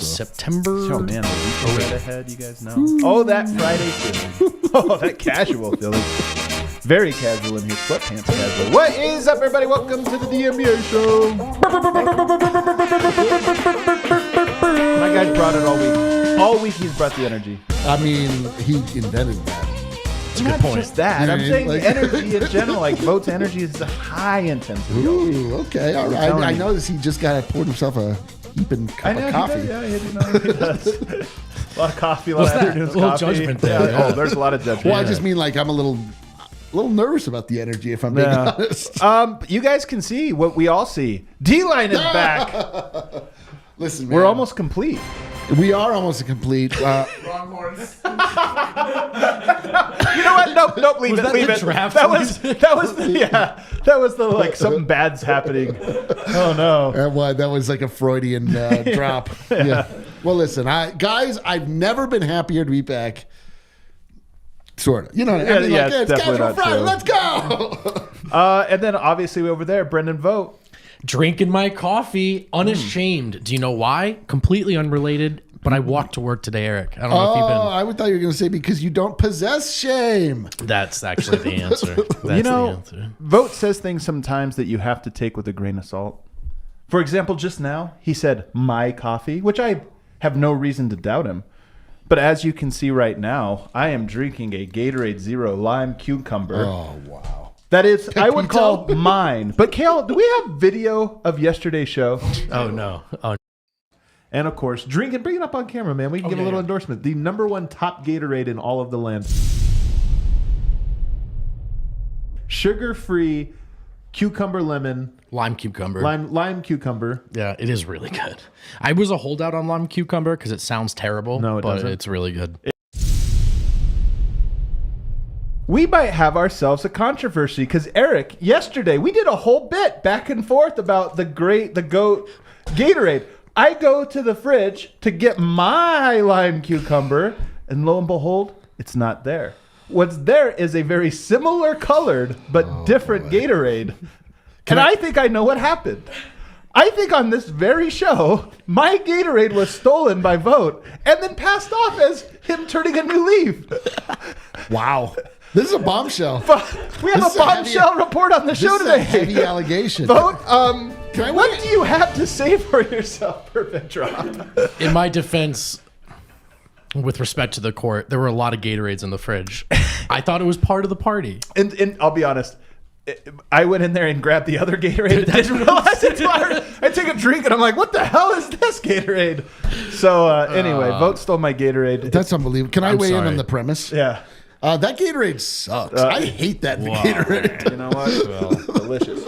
September. Oh, man, a week right ahead, you guys know. Oh, that Friday feeling. Oh, that casual feeling. Very casual in here. Sweatpants casual. What is up, everybody? Welcome to the DNVR show. My guy brought it all week. All week he's brought the energy. I mean, he invented that. That's a good point. Just that. You know I'm what I mean? saying Like- energy in general. Like, Vogt's energy is high intensity. Ooh, okay. All right. telling I you. noticed he just poured himself a heaping cup of coffee. He does. Yeah, he does. A lot of coffee, a lot What's of that? afternoon's A little coffee. judgment there. Yeah. Oh, there's a lot of judgment. Well, I just mean like I'm a little nervous about the energy, if I'm being honest. You guys can see what we all see. D-line is back. Listen, man. We're almost complete. We are almost complete. Wrong horse. You know what? Nope. Leave Was it. that Leave the it. draft That was the like something bad's happening. Oh no. That was like a Freudian drop. Yeah. Well, listen, guys, I've never been happier to be back. Sort of. You know what I mean? Yeah, Like, it's it's definitely casual not Friday. true. Let's go. And then obviously over there, Brendan Vogt. Drinking my coffee, unashamed. Do you know why? Completely unrelated. But I walked to work today, Eric. I don't know if you've been. I would thought you were going to say because you don't possess shame. That's actually the answer. That's You know, the answer. Vogt says things sometimes that you have to take with a grain of salt. For example, just now, he said, my coffee, which I have no reason to doubt him. But as you can see right now, I am drinking a Gatorade Zero Lime Cucumber. Oh, wow. That is, I would Pepito? call mine. But Kale, do we have video of yesterday's show? Oh, no. Oh, And of course, drink and bring it up on camera, man. We can give a little endorsement. The #1 top Gatorade in all of the land. Sugar-free cucumber lemon, lime cucumber. lime cucumber. Yeah, it is really good. I was a holdout on lime cucumber because it sounds terrible. No, it but doesn't. it's really good. We might have ourselves a controversy because Eric, yesterday we did a whole bit back and forth about the GOAT Gatorade. I go to the fridge to get my lime cucumber, and lo and behold, it's not there. What's there is a very similar colored but different Gatorade. And I think I know what happened. I think on this very show, my Gatorade was stolen by Vogt and then passed off as him turning a new leaf. Wow. This is a bombshell. We have This a is a bombshell heavy- report on the show This is a today. heavy allegation. Vogt, Can I what wait? do you have to say for yourself, Perfect Drop? In my defense, with respect to the court, there were a lot of Gatorades in the fridge. I thought it was part of the party. And I'll be honest, I went in there and grabbed the other Gatorade and didn't realize it until I take a drink and I'm like, what the hell is this Gatorade? So anyway, Vogt stole my Gatorade. That's unbelievable. Can I I'm weigh in sorry. on the premise? Yeah. That Gatorade sucks. I hate that Gatorade. You know what? Well, delicious.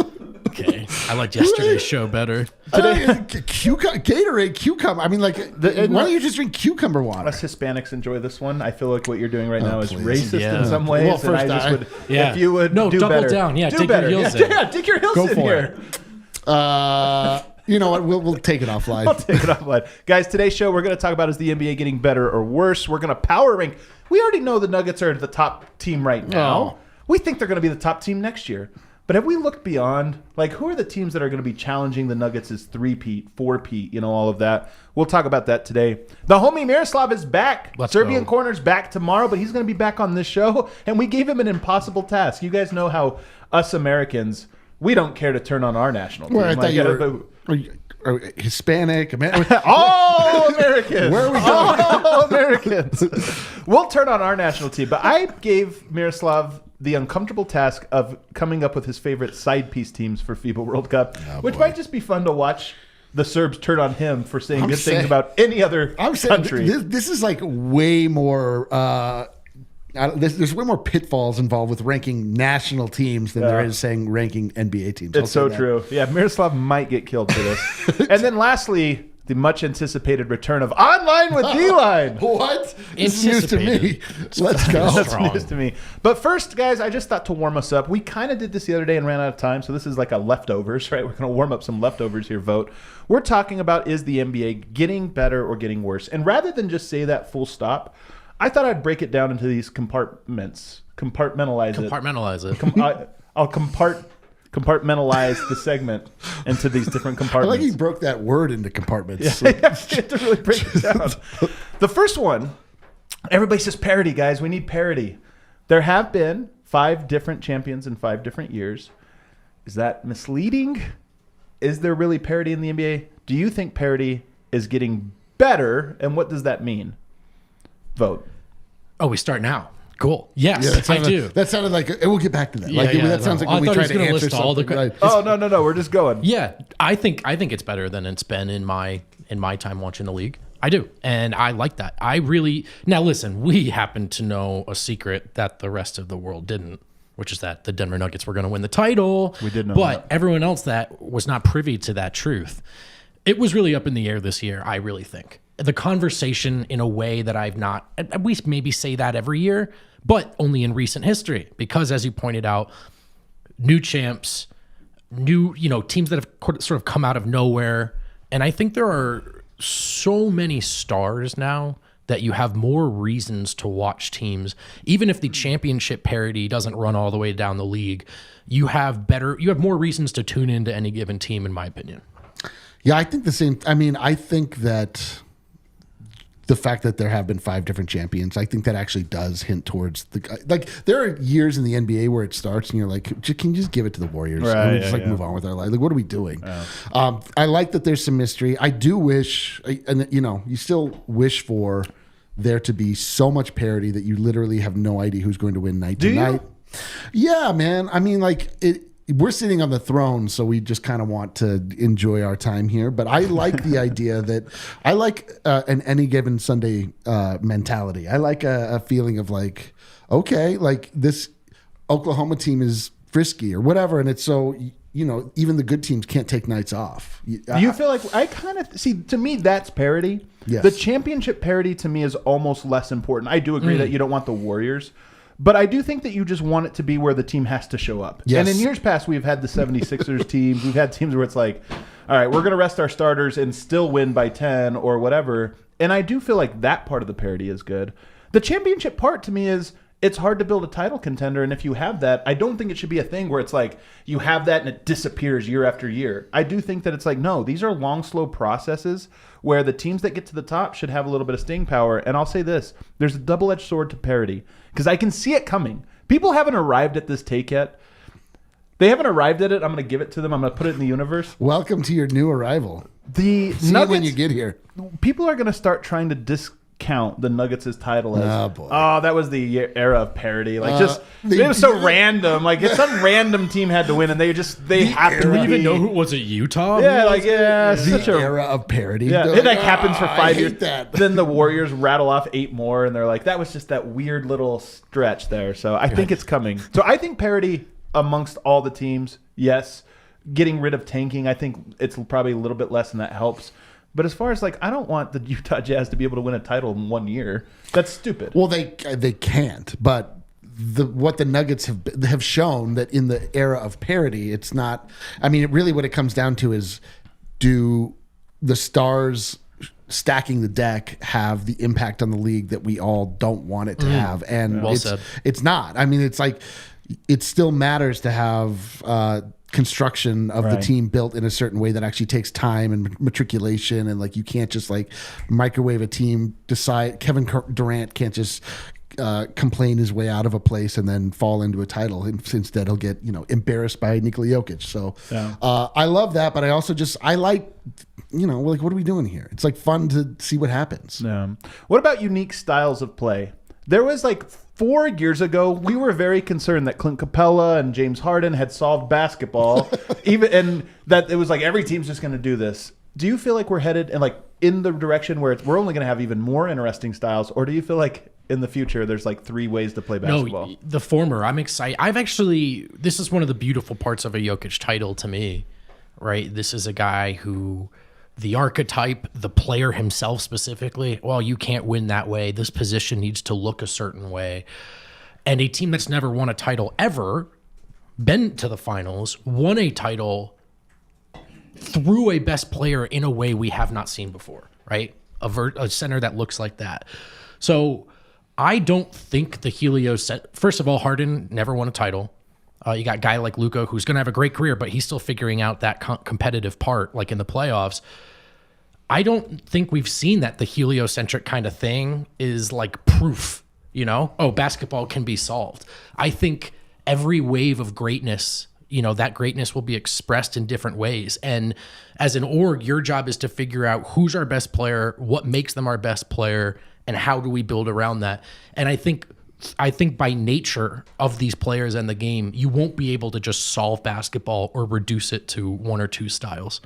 Okay. I liked yesterday's show better. Gatorade cucumber. I mean, like, why don't you just drink cucumber water? Us Hispanics enjoy this one. I feel like what you're doing right now is please. racist Yeah. in some ways. Well, and first I just I- would, Yeah. if you would No, do double better. down. Yeah, do dig your better. heels yeah, in. yeah, dig your heels Go in for here. You know what? We'll take it offline. I'll take it offline. Guys, today's show we're going to talk about is the NBA getting better or worse. We're going to power rank. We already know the Nuggets are the top team right now. Oh. We think they're going to be the top team next year. But have we looked beyond? Like, who are the teams that are going to be challenging the Nuggets' 3-peat, 4-peat, all of that? We'll talk about that today. The homie Miroslav is back. Let's Serbian go. Corner's back tomorrow, but he's going to be back on this show. And we gave him an impossible task. You guys know how us Americans, we don't care to turn on our national team. Well, I thought you Like, were Hispanic. all Americans. Where are we going? All Americans. We'll turn on our national team, but I gave Miroslav the uncomfortable task of coming up with his favorite Sidepiece teams for FIBA World Cup, which boy. might just be fun to watch the Serbs turn on him for saying I'm good saying- things about any other I'm saying country. this is like way more. There's way more pitfalls involved with ranking national teams than there is saying ranking NBA teams. I'll It's say so that. true. Yeah, Miroslav might get killed for this. And then lastly, the much anticipated return of Online with D-Line. What? This is news to me. Anticipated. Let's go. That's Strong. news to me. But first, guys, I just thought to warm us up. We kind of did this the other day and ran out of time, so this is like a leftovers, right? We're going to warm up some leftovers here, Vogt. We're talking about, is the NBA getting better or getting worse? And rather than just say that full stop, I thought I'd break it down into these compartments. Compartmentalize it. Compartmentalize it. I'll compart compartmentalize the segment into these different I compartments. like he broke that word into compartments. Yeah, you have to really break it down. The first one, everybody says parity, guys. We need parity. There have been 5 different champions in 5 different years. Is that misleading? Is there really parity in the NBA? Do you think parity is getting better? And what does that mean? Vote. Oh, we start now. Cool. Yes, Yeah, I do. That sounded like we'll get back to that. That sounds like I when we thought he try was to gonna answer list all the something. Right. Oh, no. We're just going. Yeah, I think it's better than it's been in my time watching the league. I do, and I like that. I really now listen. We happen to know a secret that the rest of the world didn't, which is that the Denver Nuggets were going to win the title. We did know but that. everyone else that was not privy to that truth. It was really up in the air this year. I really think the conversation in a way that I've not. We maybe say that every year, but only in recent history, because as you pointed out, new champs, new teams that have sort of come out of nowhere, and I think there are so many stars now that you have more reasons to watch teams. Even if the championship parity doesn't run all the way down the league, you have more reasons to tune into any given team, in my opinion. Yeah, I think the same. I mean, I think that the fact that there have been 5 different champions, I think that actually does hint towards there are years in the NBA where it starts and you're like, can you just give it to the Warriors? Right, and we just move on with our life. Like, what are we doing? Yeah. I like that there's some mystery. I do wish, and you still wish for there to be so much parity that you literally have no idea who's going to win night to night. Yeah, man. I mean, we're sitting on the throne, so we just kind of want to enjoy our time here. But I like the idea that I like an any given Sunday mentality. I like a feeling of like, okay, like this Oklahoma team is frisky or whatever, and it's so even the good teams can't take nights off. Do you feel like I kind of see? To me, that's parity. Yes. The championship parity to me is almost less important. I do agree that you don't want the Warriors. But I do think that you just want it to be where the team has to show up. Yes. And in years past, we've had the 76ers teams. We've had teams where it's like, all right, we're going to rest our starters and still win by 10 or whatever. And I do feel like that part of the parity is good. The championship part to me is it's hard to build a title contender. And if you have that, I don't think it should be a thing where it's like you have that and it disappears year after year. I do think that it's like, no, these are long, slow processes where the teams that get to the top should have a little bit of staying power. And I'll say this, there's a double-edged sword to parity because I can see it coming. People haven't arrived at this take yet. They haven't arrived at it. I'm going to give it to them. I'm going to put it in the universe. Welcome to your new arrival. The See Nuggets, when you get here. people are going to start trying to discount the Nuggets' title as, Oh, boy. that was the era of parody. Like, it was so random. Like, if some random team had to win and they have to Do we be. even know who was it? Utah? Yeah, Who like, was it? yeah, The such a era of parody. Yeah, They're it like, happens for I 5 hate years. that. Then the Warriors rattle off 8 more, and they're like, that was just that weird little stretch there. So I think it's coming. So I think parity amongst all the teams, yes. Getting rid of tanking, I think it's probably a little bit less, and that helps. But as far as I don't want the Utah Jazz to be able to win a title in 1 year. That's stupid. Well, they can't. But what the Nuggets have shown that in the era of parity, it's not. I mean, really, what it comes down to is, do the stars stacking the deck have the impact on the league that we all don't want it to have? And Well said. it's not. I mean, it's like it still matters to have construction of the team built in a certain way that actually takes time and matriculation, and you can't just microwave a team. Decide Kevin Durant can't just complain his way out of a place and then fall into a title. Instead, he'll get embarrassed by Nikola Jokic. So I love that, but I also I like what are we doing here? It's fun to see what happens. Yeah. What about unique styles of play? There was 4 years ago, we were very concerned that Clint Capella and James Harden had solved basketball, and that it was every team's just going to do this. Do you feel like we're headed in the direction where we're only going to have even more interesting styles, or do you feel like in the future there's 3 ways to play basketball? No, the former. I'm excited. This is one of the beautiful parts of a Jokic title to me, right? This is a guy who, the archetype, the player himself specifically, well, you can't win that way. This position needs to look a certain way. And a team that's never won a title ever, been to the finals, won a title through a best player in a way we have not seen before, right? A center that looks like that. So I don't think the Helios set. First of all, Harden never won a title. You got a guy like Luka who's going to have a great career, but he's still figuring out that competitive part, like in the playoffs. I don't think we've seen that the heliocentric kind of thing is like proof, basketball can be solved. I think every wave of greatness, that greatness will be expressed in different ways. And as an org, your job is to figure out who's our best player, what makes them our best player, and how do we build around that. And I think by nature of these players and the game, you won't be able to just solve basketball or reduce it to one or two styles.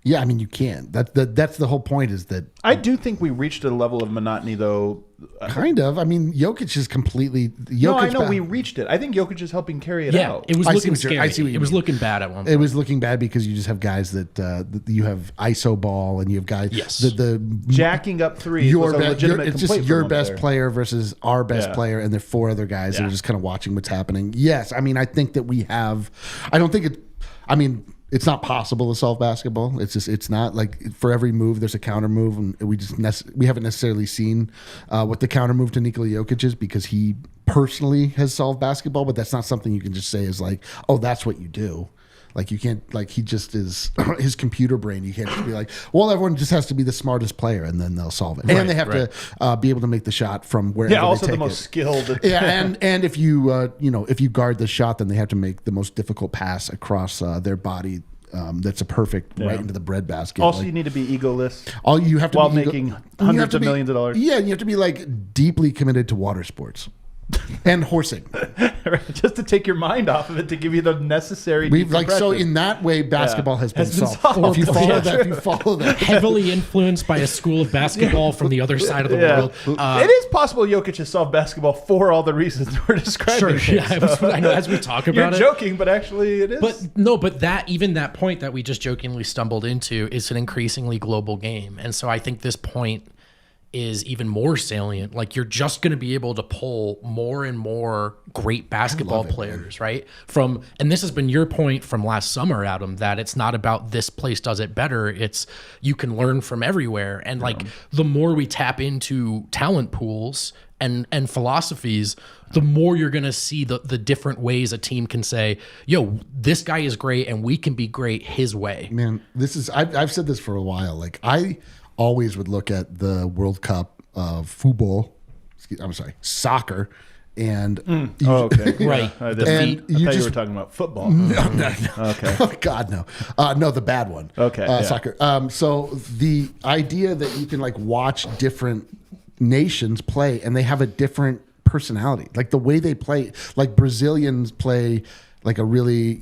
Yeah, I mean, you can. That's the whole point, is that I do think we reached a level of monotony, though. Kind of. I mean, Jokic is completely. I know we reached it. I think Jokic is helping carry it out. It was looking scary. It was looking bad at one point. It was looking bad because you just have guys that you have ISO ball, and you have guys the jacking up threes. It's just your best player versus our best player, and there are four other guys that are just kind of watching what's happening. Yes, I mean, I think that we have. I don't think it. I mean. It's not possible to solve basketball. It's not like for every move there's a counter move, and we haven't necessarily seen what the counter move to Nikola Jokic is, because he personally has solved basketball. But that's not something you can just say is like, oh, that's what you do. Like you can't, like he just is his computer brain. You can't just be like, well, everyone just has to be the smartest player and then they'll solve it. Right, and they have to be able to make the shot from wherever. Yeah, also they take the most skilled. Yeah, and if you if you guard the shot, then they have to make the most difficult pass across their body. That's a perfect right into the breadbasket. Also, you need to be egoless. All you have to while be making hundreds of millions of dollars. Yeah, you have to be like deeply committed to water sports and horsing, just to take your mind off of it, to give you the necessary. So in that way, basketball has been solved. If you follow that, heavily influenced by a school of basketball from the other side of the world. It is possible Jokic has solved basketball for all the reasons we're describing. Sure, I know as we talk about You're joking, but actually it is. But that point that we just jokingly stumbled into is an increasingly global game, and so I think this point is even more salient. Like you're just going to be able to pull more and more great basketball players, right? And this has been your point from last summer, Adam, that it's not about this place does it better. It's you can learn from everywhere. And like the more we tap into talent pools and philosophies, the more you're going to see the different ways a team can say, yo, this guy is great and we can be great his way. Man, I've said this for a while. Like I always would look at the World Cup of soccer, and right. I thought you were talking about football. No. Okay. Oh, God, no. No, the bad one. Okay. Soccer. So the idea that you can like watch different nations play and they have a different personality, like the way they play, like Brazilians play like a really,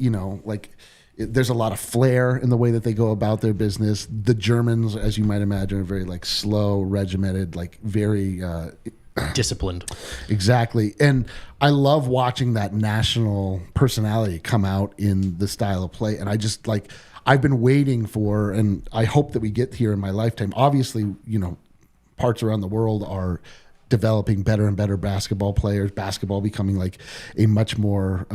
there's a lot of flair in the way that they go about their business. The Germans, as you might imagine, are very like slow, regimented, like very disciplined. Exactly. And I love watching that national personality come out in the style of play. And I just I've been waiting for, and I hope that we get here in my lifetime. Obviously, parts around the world are developing better and better basketball players, basketball becoming like a much more,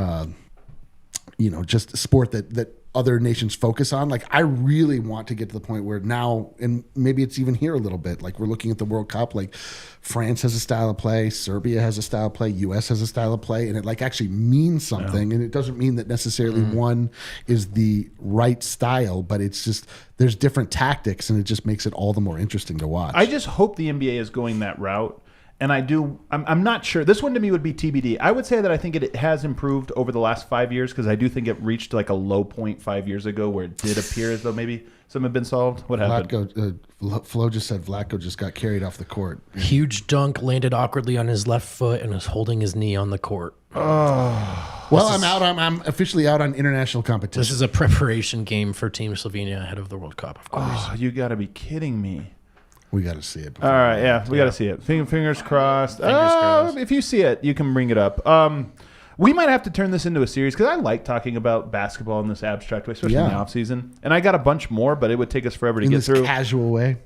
just a sport that other nations focus on. Like I really want to get to the point where now, and maybe it's even here a little bit, like we're looking at the World Cup, like France has a style of play, Serbia has a style of play, US has a style of play, and it like actually means something. And it doesn't mean that necessarily one is the right style, but it's just, there's different tactics and it just makes it all the more interesting to watch. I just hope the NBA is going that route. And I'm not sure. This one to me would be TBD. I would say that I think it has improved over the last 5 years, because I do think it reached like a low point 5 years ago where it did appear as though maybe some have been solved. What happened? Flo just said Vlatko just got carried off the court. Huge dunk, landed awkwardly on his left foot and was holding his knee on the court. Oh. Well, I'm officially out on international competition. This is a preparation game for Team Slovenia ahead of the World Cup, of course. Oh, you got to be kidding me. We got to see it. All right, yeah, we got to see it. Fingers crossed. Fingers crossed. If you see it, you can bring it up. We might have to turn this into a series, because I like talking about basketball in this abstract way, especially in the off season. And I got a bunch more, but it would take us forever to get through. In this casual way.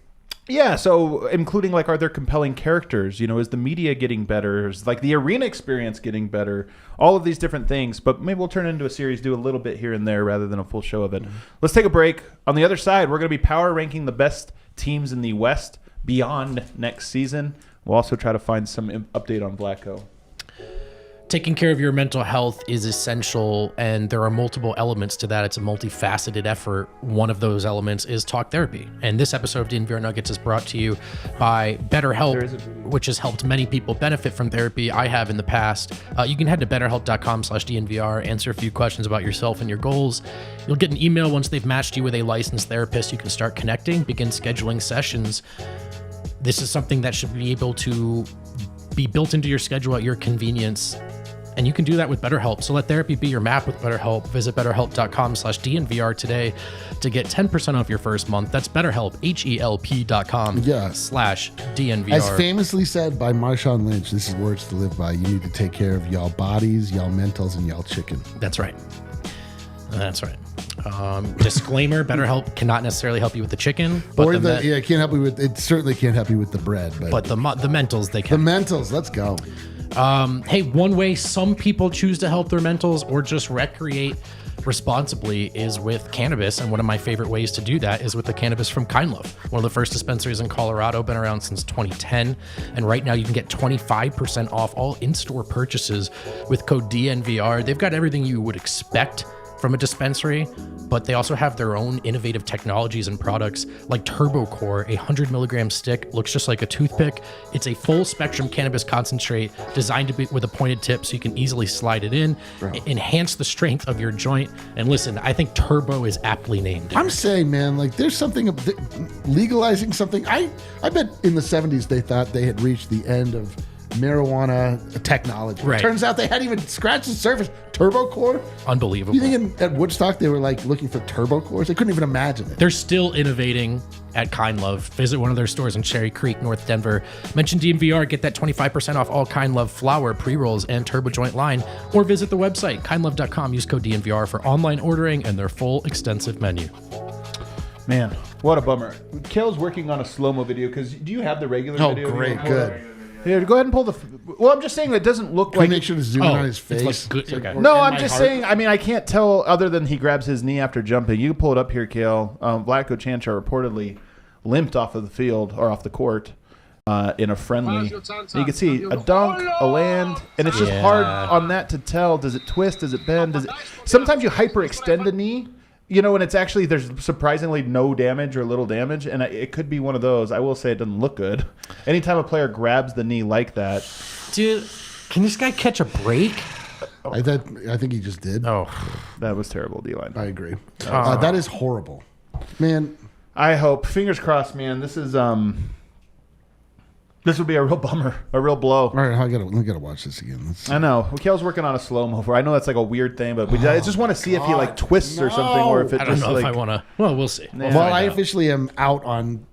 Yeah, so including like, are there compelling characters? Is the media getting better? Is like the arena experience getting better? All of these different things. But maybe we'll turn it into a series, do a little bit here and there rather than a full show of it. Let's take a break. On the other side, we're going to be power ranking the best teams in the West beyond next season. We'll also try to find some update on Vlatko. taking care of your mental health is essential, and there are multiple elements to that. It's a multifaceted effort. One of those elements is talk therapy. And this episode of DNVR Nuggets is brought to you by BetterHelp, which has helped many people benefit from therapy. I have in the past. You can head to betterhelp.com/DNVR, answer a few questions about yourself and your goals. You'll get an email once they've matched you with a licensed therapist. You can start connecting, begin scheduling sessions. This is something that should be able to be built into your schedule at your convenience. And you can do that with BetterHelp. So let therapy be your map with BetterHelp. Visit betterhelp.com/DNVR today to get 10% off your first month. That's BetterHelp, HELP.com/DNVR. As famously said by Marshawn Lynch, this is words to live by. You need to take care of y'all bodies, y'all mentals, and y'all chicken. That's right. That's right. Disclaimer: BetterHelp cannot necessarily help you with the chicken, but it can't help you with. It certainly can't help you with the bread, but the mentals they can. The mentals, let's go. Hey, one way some people choose to help their mentals or just recreate responsibly is with cannabis, and one of my favorite ways to do that is with the cannabis from Kind Love, one of the first dispensaries in Colorado, been around since 2010, and right now you can get 25% off all in-store purchases with code DNVR. They've got everything you would expect from a dispensary, but they also have their own innovative technologies and products like Turbo Core, a 100 milligram stick, looks just like a toothpick. It's a full spectrum cannabis concentrate designed to be with a pointed tip so you can easily slide it in, enhance the strength of your joint. And listen, I think Turbo is aptly named. I'm saying, man, like there's something legalizing something. I bet in the 70s they thought they had reached the end of marijuana technology. Right. Turns out they hadn't even scratched the surface. Turbo Core? Unbelievable. You think at Woodstock they were like looking for turbo cores? They couldn't even imagine it. They're still innovating at Kind Love. Visit one of their stores in Cherry Creek, North Denver. Mention DNVR, get that 25% off all Kind Love flower, pre-rolls, and turbo joint line. Or visit the website, kindlove.com. Use code DNVR for online ordering and their full extensive menu. Man, what a bummer. Kale's working on a slow-mo video, because do you have the regular video? Oh, great, good. Here, go ahead and pull the... Well, I'm just saying it doesn't look Can like... we make sure to zoom in on his face? It's like good. Okay. No, I'm just saying, I mean, I can't tell other than he grabs his knee after jumping. You can pull it up here, Kale. Vlatko Chanchar reportedly limped off of the field, or off the court, in a friendly... You can see a dunk, a land, and it's just hard on that to tell. Does it twist? Does it bend? Sometimes you hyperextend a knee, you know, and it's actually, there's surprisingly no damage or little damage, and it could be one of those. I will say it doesn't look good. Anytime a player grabs the knee like that. Dude, can this guy catch a break? I think he just did. Oh, that was terrible, D-line. I agree. That is horrible. Man. I hope. Fingers crossed, man. This is... This would be a real bummer, a real blow. All right, I gotta watch this again. I know. Kale's working on a slow-mo for. I know that's like a weird thing, but I just want to see if he like twists or something, or if it I don't just know like... if I want to. Well, we'll see. Yeah. Well, I officially am out on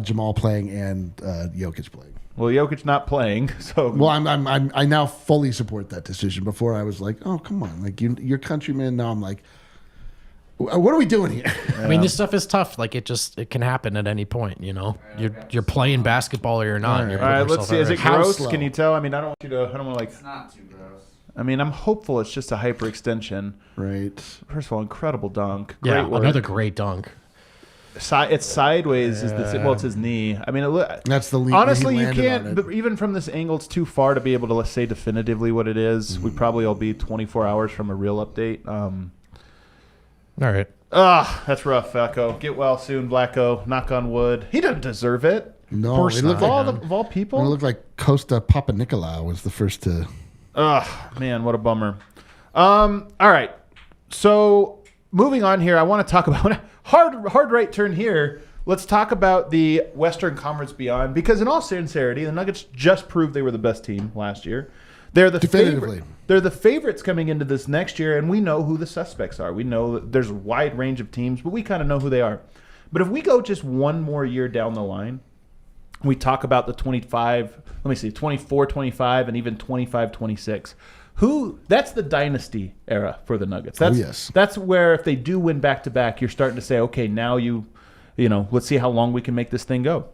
Jamal playing and Jokic playing. Well, Jokic not playing, so... Well, I now fully support that decision. Before I was like, oh, come on, like you're countrymen. Now I'm like, what are we doing here? I mean, this stuff is tough. Like it can happen at any point. You know, you're playing basketball or you're not. All right, let's see. Is it How gross? slow? Can you tell? I mean, I don't want you to. I don't want to like. It's not too gross. I mean, I'm hopeful it's just a hyperextension. Right. First of all, incredible dunk. Great Yeah, work. another great dunk. It's sideways. Is well, it's his knee. I mean, That's the lead. honestly, he you landed can't. on it. But even from this angle, it's too far to be able to let's say definitively what it is. We probably will be 24 hours from a real update. All right. That's rough, Vlatko. Get well soon, Vlatko. Knock on wood. He doesn't deserve it. No, course it not. looked like Of all people. it looked like Costa Papanikolaou was the first to. Man, what a bummer. All right. So moving on here, I want to talk about hard right turn here. Let's talk about the Western Conference Beyond, because in all sincerity, the Nuggets just proved they were the best team last year. They're the Definitively. They're the favorites coming into this next year, and we know who the suspects are. We know that there's a wide range of teams, but we kind of know who they are. But if we go just one more year down the line, we talk about the 24, 25, and even 25, 26. That's the dynasty era for the Nuggets. That's where if they do win back-to-back, you're starting to say, okay, now let's see how long we can make this thing go.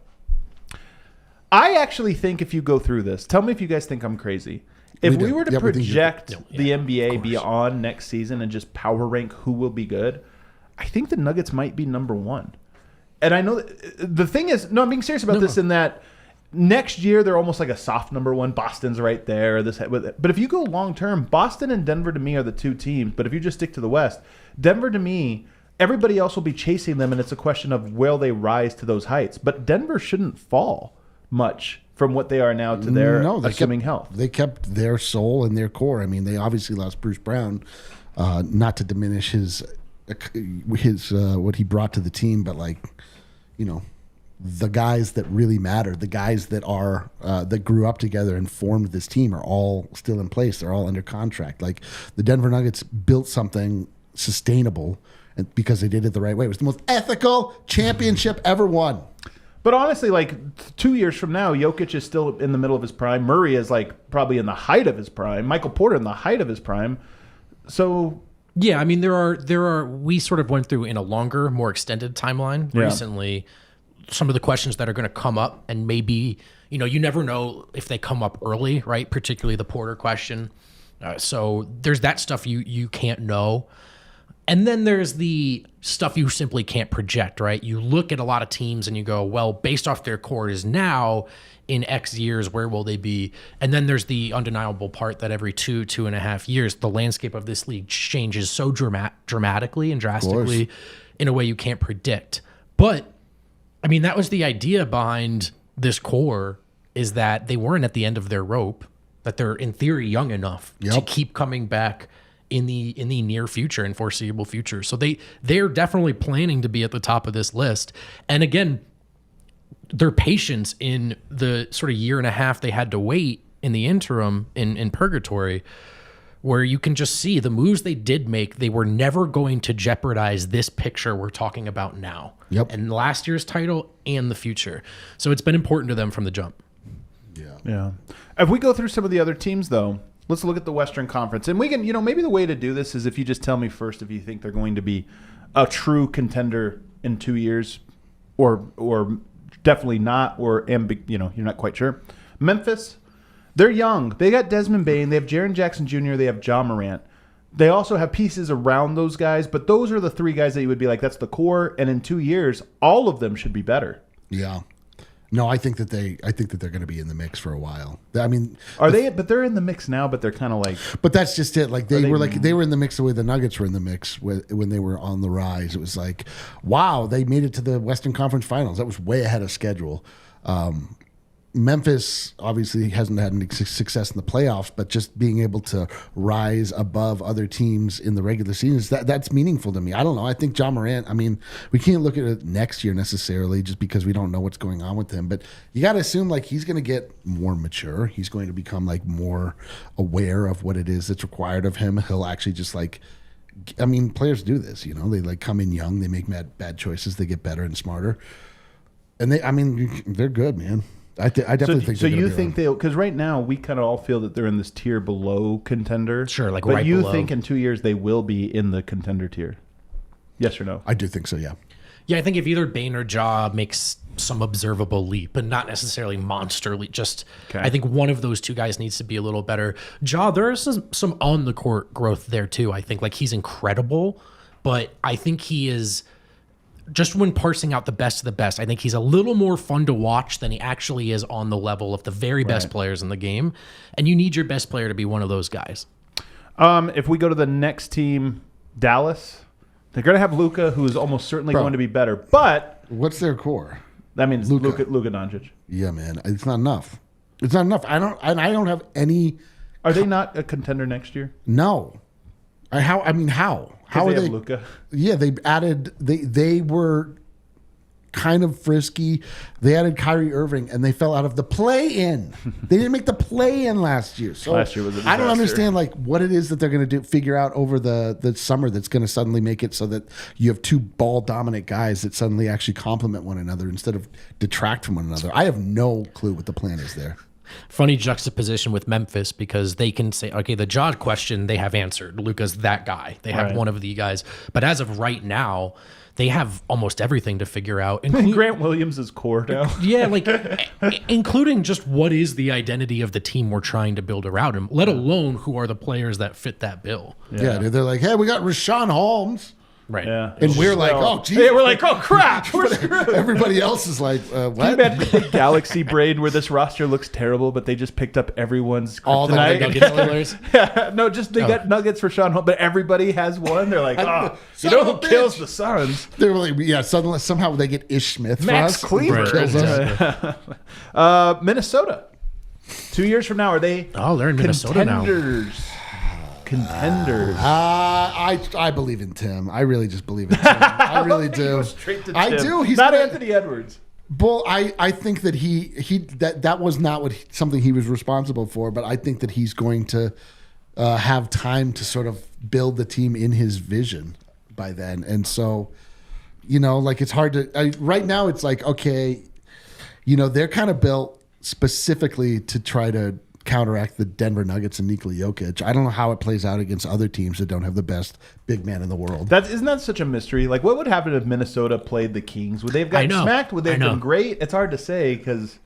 I actually think if you go through this, tell me if you guys think I'm crazy. If we were to project the NBA beyond next season and just power rank who will be good, I think the Nuggets might be number one. And I know the thing is, no, I'm being serious about this in that next year they're almost like a soft number one. Boston's right there. But if you go long term, Boston and Denver to me are the two teams. But if you just stick to the West, Denver to me, everybody else will be chasing them, and it's a question of will they rise to those heights. But Denver shouldn't fall much from what they are now to their assuming health. They kept their soul and their core. I mean, they obviously lost Bruce Brown, not to diminish his what he brought to the team, but the guys that really mattered, the guys that are that grew up together and formed this team are all still in place. They're all under contract. Like the Denver Nuggets built something sustainable because they did it the right way. It was the most ethical championship ever won. But honestly, 2 years from now, Jokic is still in the middle of his prime. Murray is probably in the height of his prime. Michael Porter in the height of his prime. So yeah, I mean there are we sort of went through in a longer, more extended timeline recently some of the questions that are going to come up, and maybe you never know if they come up early, right? Particularly the Porter question. So there's that stuff you can't know. And then there's the stuff you simply can't project, right? You look at a lot of teams and you go, well, based off their core is now, in X years, where will they be? And then there's the undeniable part that every 2.5 years, the landscape of this league changes so dramatically and drastically in a way you can't predict. But, I mean, that was the idea behind this core, is that they weren't at the end of their rope, that they're, in theory, young enough to keep coming back in the near future and foreseeable future. So they're definitely planning to be at the top of this list. And again, their patience in the sort of 1.5 years they had to wait in the interim in purgatory, where you can just see the moves they did make, they were never going to jeopardize this picture we're talking about now. Yep. And last year's title and the future. So it's been important to them from the jump. Yeah. If we go through some of the other teams, though, let's look at the Western Conference. And we can, maybe the way to do this is if you just tell me first if you think they're going to be a true contender in 2 years, or definitely not, or you're not quite sure. Memphis, they're young. They got Desmond Bane. They have Jaren Jackson Jr. They have Ja Morant. They also have pieces around those guys, but those are the three guys that you would be like, that's the core. And in 2 years, all of them should be better. Yeah. No, I think that they're going to be in the mix for a while. I mean, they? But they're in the mix now. But they're kind of like. But that's just it. They were in the mix the way the Nuggets were in the mix when they were on the rise. It was like, wow, they made it to the Western Conference Finals. That was way ahead of schedule. Memphis obviously hasn't had any success in the playoffs, but just being able to rise above other teams in the regular season, that's meaningful to me. I don't know. I think Ja Morant, I mean, we can't look at it next year necessarily just because we don't know what's going on with him, but you got to assume he's going to get more mature. He's going to become more aware of what it is that's required of him. He'll actually just players do this, they come in young, they make bad choices, they get better and smarter. And they're good, man. I definitely think so. You think because right now we kind of all feel that they're in this tier below contender. Sure, but right you think in 2 years they will be in the contender tier? Yes or no? I do think so. Yeah. Yeah, I think if either Bane or Ja makes some observable leap, but not necessarily monster leap. I think one of those two guys needs to be a little better. Ja, there is some on the court growth there too. I think he's incredible, but I think he is. Just when parsing out the best of the best, I think he's a little more fun to watch than he actually is on the level of the very best players in the game. And you need your best player to be one of those guys. If we go to the next team, Dallas, they're going to have Luka, who is almost certainly going to be better. But what's their core? That means Luka Doncic. Yeah, man. It's not enough. It's not enough. I don't have any. Are they not a contender next year? No. How? How are they? Luka? Yeah, they added. They were kind of frisky. They added Kyrie Irving, and they fell out of the play-in. They didn't make the play-in last year. So last year was a disaster. I don't understand what it is that they're going to figure out over the summer that's going to suddenly make it so that you have two ball-dominant guys that suddenly actually complement one another instead of detract from one another. I have no clue what the plan is there. Funny juxtaposition with Memphis because they can say, okay, the Ja question they have answered. Luka's that guy. They have one of the guys. But as of right now, they have almost everything to figure out. Grant Williams is core now. Yeah, including just what is the identity of the team we're trying to build around him, let alone who are the players that fit that bill. Yeah, they're like, hey, we got Rashawn Holmes. Right. Yeah. And we're like, oh, geez. Yeah, we're like, oh, crap. We're screwed. Everybody else is like, Can you what? imagine the big galaxy braid where this roster looks terrible, but they just picked up everyone's All the kryptonite? Nuggets players. Yeah, no, just they got nuggets for Sean Holmes, but everybody has one. They're like, oh, you know who kills the Suns? They're like, yeah, suddenly somehow they get Ish Smith for Max us. Kleber. Kills us. Minnesota. 2 years from now, are they Oh, they're in Minnesota now. Contenders. I believe in Tim. I really just believe in Tim. I really do. Straight to I Tim. do. He's not gonna- Anthony Edwards. Well, I think that that was not something he was responsible for, but I think that he's going to have time to sort of build the team in his vision by then. And so, like it's hard to right now. It's like, okay, they're kind of built specifically to try to counteract the Denver Nuggets and Nikola Jokic. I don't know how it plays out against other teams that don't have the best big man in the world. Isn't that such a mystery? Like, what would happen if Minnesota played the Kings? Would they have gotten smacked? Would they have been great? It's hard to say because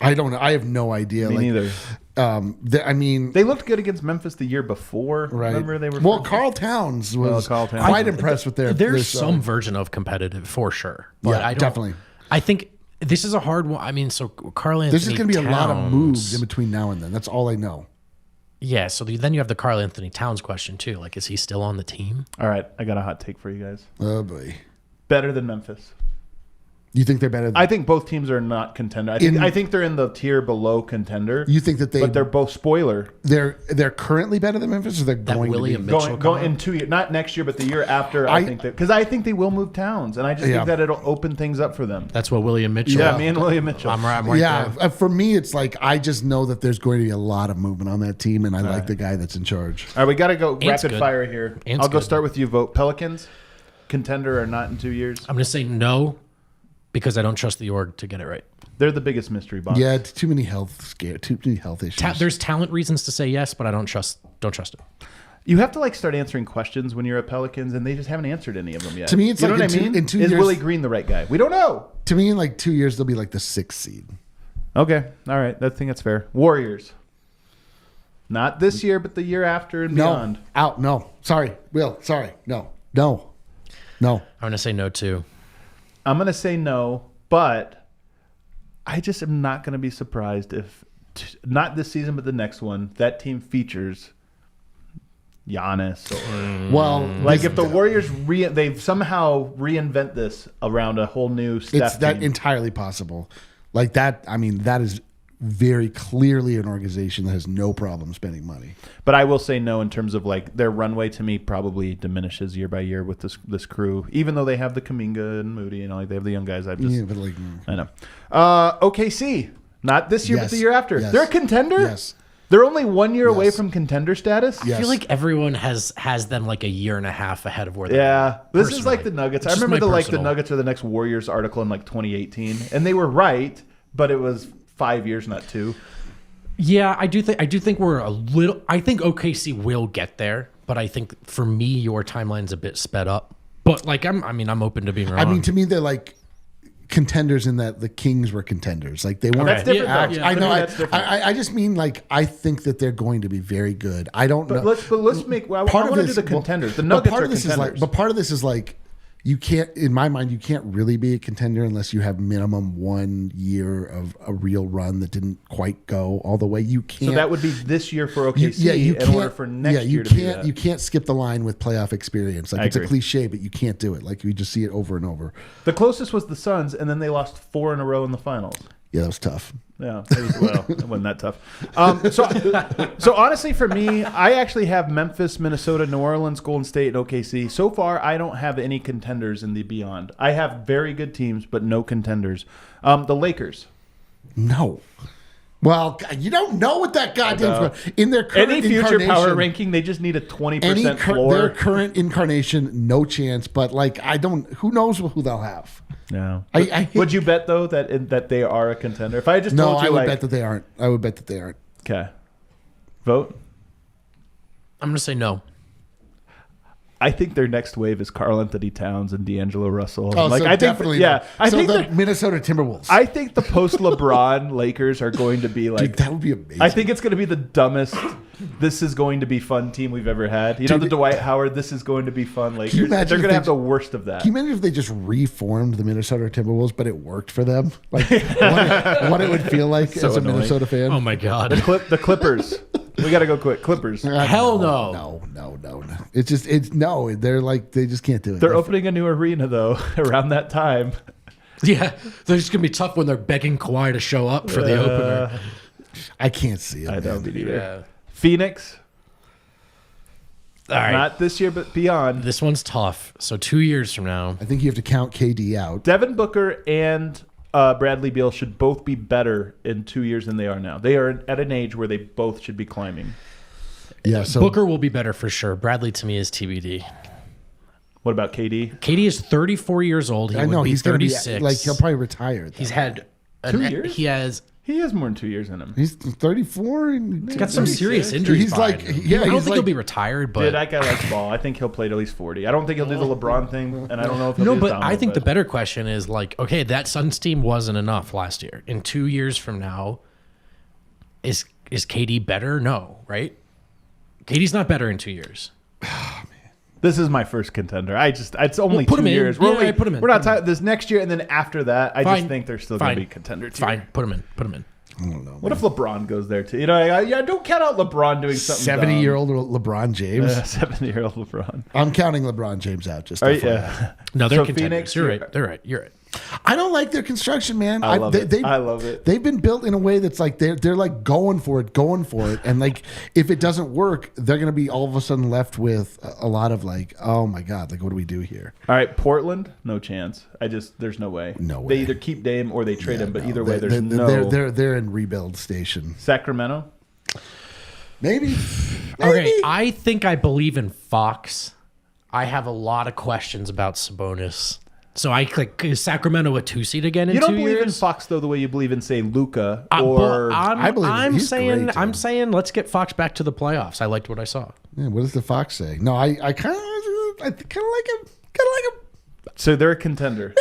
I don't know. I have no idea. me neither. They looked good against Memphis the year before. right. Remember they were Carl Towns was quite impressed with their. There's some version of competitive for sure. But Yeah, I don't, definitely. I think this is a hard one. I mean, so Karl Anthony There's just going to be a lot of Towns- moves in between now and then. That's all I know. Yeah, so then you have the Karl Anthony Towns question too. Like, is he still on the team? All right, I got a hot take for you guys. Oh boy, Better than Memphis. you think they're better? I think both teams are not contender. I think they're in the tier below contender. You think that but they're both spoiler. they're currently better than Memphis, or they're going William to be? Mitchell Going in 2 years, not next year, but the year after. I think that because I think they will move Towns, and I just think that it'll open things up for them. That's what William Mitchell. Yeah, me and William Mitchell. I'm right Yeah, there. for me, it's like I just know that there's going to be a lot of movement on that team, and I like the guy that's in charge. All right, we got to go Ant's rapid good. fire here. Ant's I'll go good. start with you. Vote Pelicans, contender or not in 2 years? I'm going to say no because I don't trust the org to get it right. They're the biggest mystery box. Yeah, too many health issues. There's talent reasons to say yes, but I don't trust it. You have to start answering questions when you're at Pelicans, and they just haven't answered any of them yet. To me, it's you know like what I in mean? in 2 Is years. Willie Green the right guy? We don't know. To me, in like 2 years, they'll be like the 6th seed. Okay, all right. I think that's fair. Warriors. Not this year, but the year after and beyond. Out. No. Sorry, Will. Sorry. No. I'm going to say no too. I'm going to say no, but I just am not going to be surprised if, not this season, but the next one, that team features Giannis. Or, Well, if the Warriors, they've somehow reinvent this around a whole new Steph it's that team. entirely possible. Like that. I mean, that is very clearly an organization that has no problem spending money. But I will say no in terms of their runway to me probably diminishes year by year with this crew, even though they have the Kuminga and Moody and they have the young guys. I know. OKC, not this year, but the year after. Yes. They're a contender? Yes. They're only 1 year away from contender status? Yes. I feel like everyone has them like a year and a half ahead of where they Yeah. are. This is like the Nuggets. I Just remember my the personal- Nuggets are the next Warriors article in 2018. And they were right, but it was 5 years, not 2. Yeah, I do think we're a little. I think OKC will get there, but I think for me, your timeline's a bit sped up. But I'm open to being wrong. I mean, to me, they're like contenders in that the Kings were contenders. Like they weren't. That's different, Yeah, though. yeah. I To know. me, that's different. I just mean I think that they're going to be very good. I don't know. But let's make. I want to do the contenders. The Nuggets are contenders. But part of this is you can't. In my mind, you can't really be a contender unless you have minimum 1 year of a real run that didn't quite go all the way. You can't. So that would be this year for OKC you in order for next year to be that. You can't skip the line with playoff experience. Like I it's agree. a cliche, but you can't do it. Like we just see it over and over. The closest was the Suns, and then they lost 4 in a row in the finals. Yeah, that was tough. Yeah, it wasn't that tough. So honestly, for me, I actually have Memphis, Minnesota, New Orleans, Golden State, and OKC. So far, I don't have any contenders in the beyond. I have very good teams, but no contenders. The Lakers. No. Well, you don't know what that goddamn in their current Any future incarnation, power ranking, they just need a 20% floor. their current incarnation, no chance. But I don't. Who knows who they'll have? No. I Would you bet though that they are a contender? If I just No, told you, I would bet that they aren't. I would bet that they aren't. Okay. Vote. I'm going to say no. I think their next wave is Karl Anthony Towns and D'Angelo Russell. Oh, like so I think, definitely. I think the Minnesota Timberwolves. I think the post LeBron Lakers are going to be like. Dude, that would be amazing. I think it's going to be the dumbest. This is going to be fun team we've ever had. You know, the Dwight Howard. This is going to be fun Lakers. They're going to have the worst of that. Can you imagine if they just reformed the Minnesota Timberwolves, but it worked for them? Like what it would feel like as a Minnesota fan. Oh my God. The Clippers. We got to go quick. Clippers. Hell no. No. No. They're like, they just can't do it. They're opening a new arena though around that time. Yeah, they're just gonna be tough when they're begging Kawhi to show up for the opener. I can't see it. I don't man. either. Yeah. Phoenix. All right. Not this year, but beyond. This one's tough. So 2 years from now, I think you have to count KD out. Devin Booker and Bradley Beal should both be better in 2 years than they are now. They are at an age where they both should be climbing. Yeah, so Booker will be better for sure. Bradley to me is TBD. What about KD? KD is 34 years old. He I know would be he's going to be 36. like he'll probably retire. At that He's had 2 years? He has He has more than 2 years in him. He's 34. And he's got some serious injuries. He's like, I don't think he'll be retired, but Dude, that guy likes ball. I think he'll play at least 40. I don't think he'll do the LeBron thing, and I don't know if he'll no. do But Domino, I think the better question is like, okay, that Suns team wasn't enough last year. In 2 years from now, is KD better? No, right? KD's not better in 2 years. This is my first contender. It's only put 2 him in. years. Yeah, put him in. We're not talking this next year, and then after that, I Fine. just think they're still going to be contender tier. Fine, put him in. Put him in. I don't know. What if LeBron goes there too? You know, don't count out LeBron doing something. 70-year-old LeBron James. 70-year-old LeBron. I'm counting LeBron James out. Just All right, FYI. yeah. No, they're So contenders. Phoenix, You're right. They're right. You're right. I don't like their construction, man. I love it. I love it. They've been built in a way that's like they're like going for it, and like if it doesn't work, they're gonna be all of a sudden left with a lot of like, oh my god, like what do we do here? All right, Portland, no chance. There's no way. No way. They either keep Dame or they trade him, but No, either way, there's they're in rebuild station. Sacramento. Maybe. Okay, I think I believe in Fox. I have a lot of questions about Sabonis. So I click, is Sacramento a 2 seed again in 2 You years? don't believe in Fox though the way you believe in say Luka But or I believe in him. He's great, I'm too. saying let's get Fox back to the playoffs. I liked what I saw. Yeah, what does the Fox say? No, I kind of like him. Kind of like him. so they're a contender.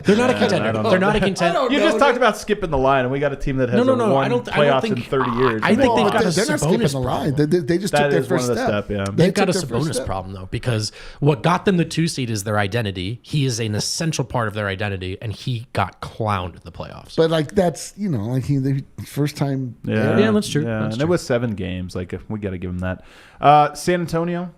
They're not a contender. don't know. They're not a contender. You just talked about skipping the line, and we got a team that has No, won I don't playoffs think- in 30 years. I think they've got a They're not skipping Sabonis the line. problem. They just That took their is one first of the step. step, yeah. They've got a took their first Sabonis step. problem though, because what got them the 2 seed is their identity. He is an essential part of their identity, and he got clowned in the playoffs. But like that's like the first time. Yeah, Yeah, that's true. Yeah, That's and true. it was 7 games. Like we got to give them that. San Antonio,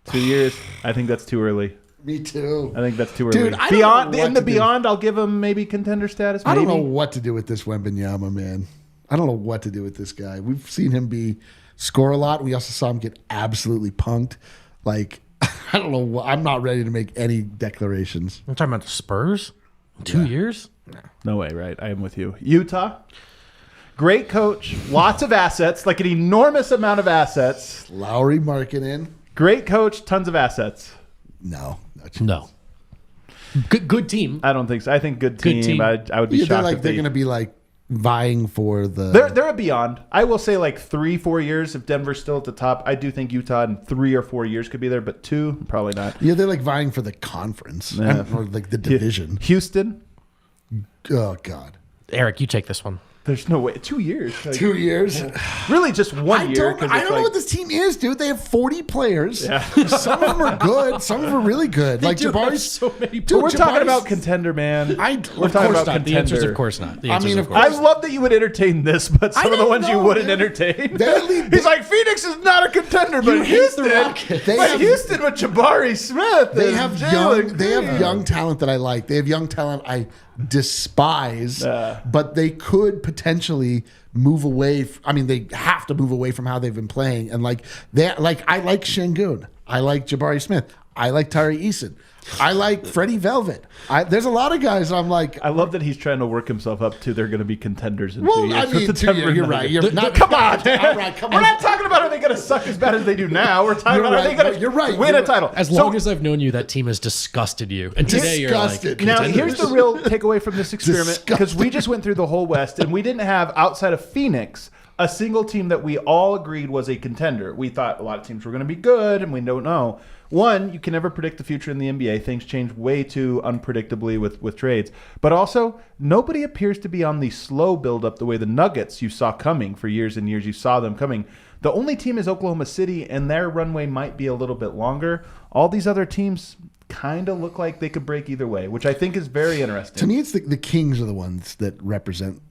2 years. I think that's too early. Me too. I think that's too early. Dude, I don't beyond know what in the to do. beyond, I'll give him maybe contender status. I Maybe. don't know what to do with this Wembanyama, man. I don't know what to do with this guy. We've seen him score a lot. We also saw him get absolutely punked. Like, I don't know. I'm not ready to make any declarations. I'm talking about the Spurs. 2 years. No way, right? I am with you. Utah, great coach, lots of assets, like an enormous amount of assets. Lowry marketing. Great coach, tons of assets. No. No. Good team. I don't think so. I think good Good team. team. I would be Yeah, shocked they're if going to be like vying for the. They're a beyond. I will say like 3-4 years if Denver's still at the top. I do think Utah in 3 or 4 years could be there, but 2 probably not. Yeah, they're like vying for the conference Yeah. or like the division. Houston, Oh God. Eric, you take this one. there's no way. 2 years. Like, 2 years. really just 1 year. I don't know what this team is, dude. They have 40 players. Yeah. Some of them are good. Some of them are really good. Like do have Jabari's. so many Dude, We're talking Jabari's- about contender, man. We're Of talking course about not. The answer is contender. of course not. The I answer is mean, of of course. I love that you would entertain this, but some of the don't ones you know, wouldn't man. entertain. They- He's like, Phoenix is not a contender, but hate the Houston. Rockets. They But have- Houston with Jabari Smith. They and have Jalen Green. young talent that I like. They have young talent I despise, Yeah. but they could potentially move away. They have to move away from how they've been playing. And I like Şengün. I like Jabari Smith. I like Tari Eason. I like Freddie Velvet. There's a lot of guys I'm like. I love that he's trying to work himself up to they're going to be contenders in 2 Well, years. I with mean, the 2 years. Denver You're right. Nuggets. You're not. Come on, man. All right, come We're on. not talking about are they going to suck as bad as they do now. We're talking You're about are they right. going to You're right. win You're a title. As long as I've known you, that team has disgusted you. And today Disgusted. you're like, Now, contenders. here's the real takeaway from this experiment, because we Disgusting. just went through the whole West, and we didn't have, outside of Phoenix, a single team that we all agreed was a contender. We thought a lot of teams were going to be good, and we don't know. One, you can never predict the future in the NBA. Things change way too unpredictably with trades. But also, nobody appears to be on the slow build-up the way the Nuggets you saw coming for years and years. You saw them coming. The only team is Oklahoma City, and their runway might be a little bit longer. All these other teams kind of look like they could break either way, which I think is very interesting. To me, it's the Kings are the ones that represent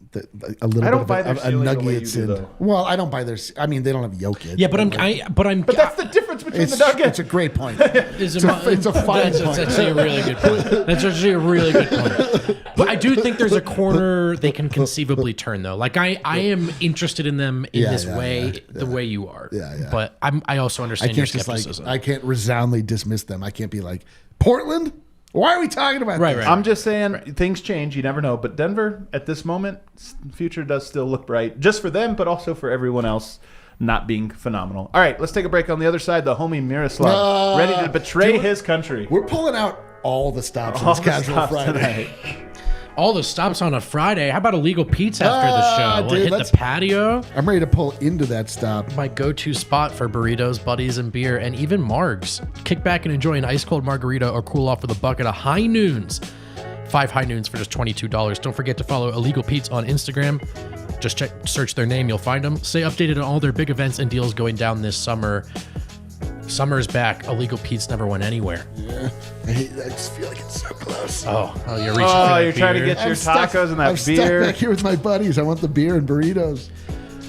a little I don't bit buy of their a ceiling the way you Nuggets. do, though. Well, I don't buy their. I mean, they don't have Jokic. Yeah, but But that's the difference between the Nuggets. It's a great point. It's a fine point. That's actually a really good point. That's actually a really good point. But I do think there's a corner they can conceivably turn, though. Like I am interested in them in this way, the way you are. Yeah. But I also understand your skepticism. I can't resoundly dismiss them. I can't be like Portland. Why are we talking about this? I'm just saying things change. You never know. But Denver, at this moment, future does still look bright, just for them, but also for everyone else not being phenomenal. All right, let's take a break. On the other side, the homie Miroslav, ready to betray his country. We're pulling out all the stops on this casual Friday. All the stops on a Friday. How about illegal Pete's after the show? We'll dude, hit the patio. I'm ready to pull into that stop. My go-to spot for burritos, buddies, and beer, and even margs. Kick back and enjoy an ice-cold margarita or cool off with a bucket of High Noons. 5 High Noons for just $22. Don't forget to follow Illegal Pete's on Instagram. Just search their name, you'll find them. Stay updated on all their big events and deals going down this summer. Summer's back. Illegal Pete's never went anywhere. Yeah. I just feel like it's so close. Oh, you're reaching for that you're trying to get your tacos and that I'm beer. stuck back here with my buddies. I want the beer and burritos.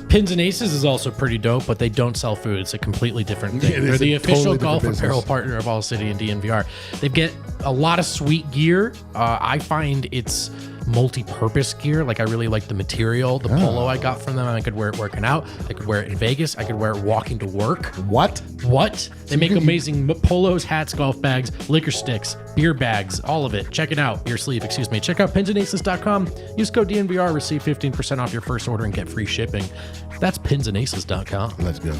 Pins and Aces is also pretty dope, but they don't sell food. It's a completely different thing. They're the official totally golf different apparel business. partner of ALLCITY and DNVR. They get a lot of sweet gear. I find it's multi-purpose gear. Like I really like the material. The polo I got from them, I could wear it working out. I could wear it in Vegas. I could wear it walking to work. What? They make amazing polos, hats, golf bags, liquor sticks, beer bags, all of it. Check it out. Beer sleeve, excuse me. Check out pinsandaces.com. Use code DNVR, receive 15% off your first order and get free shipping. That's pinsandaces.com. Let's go.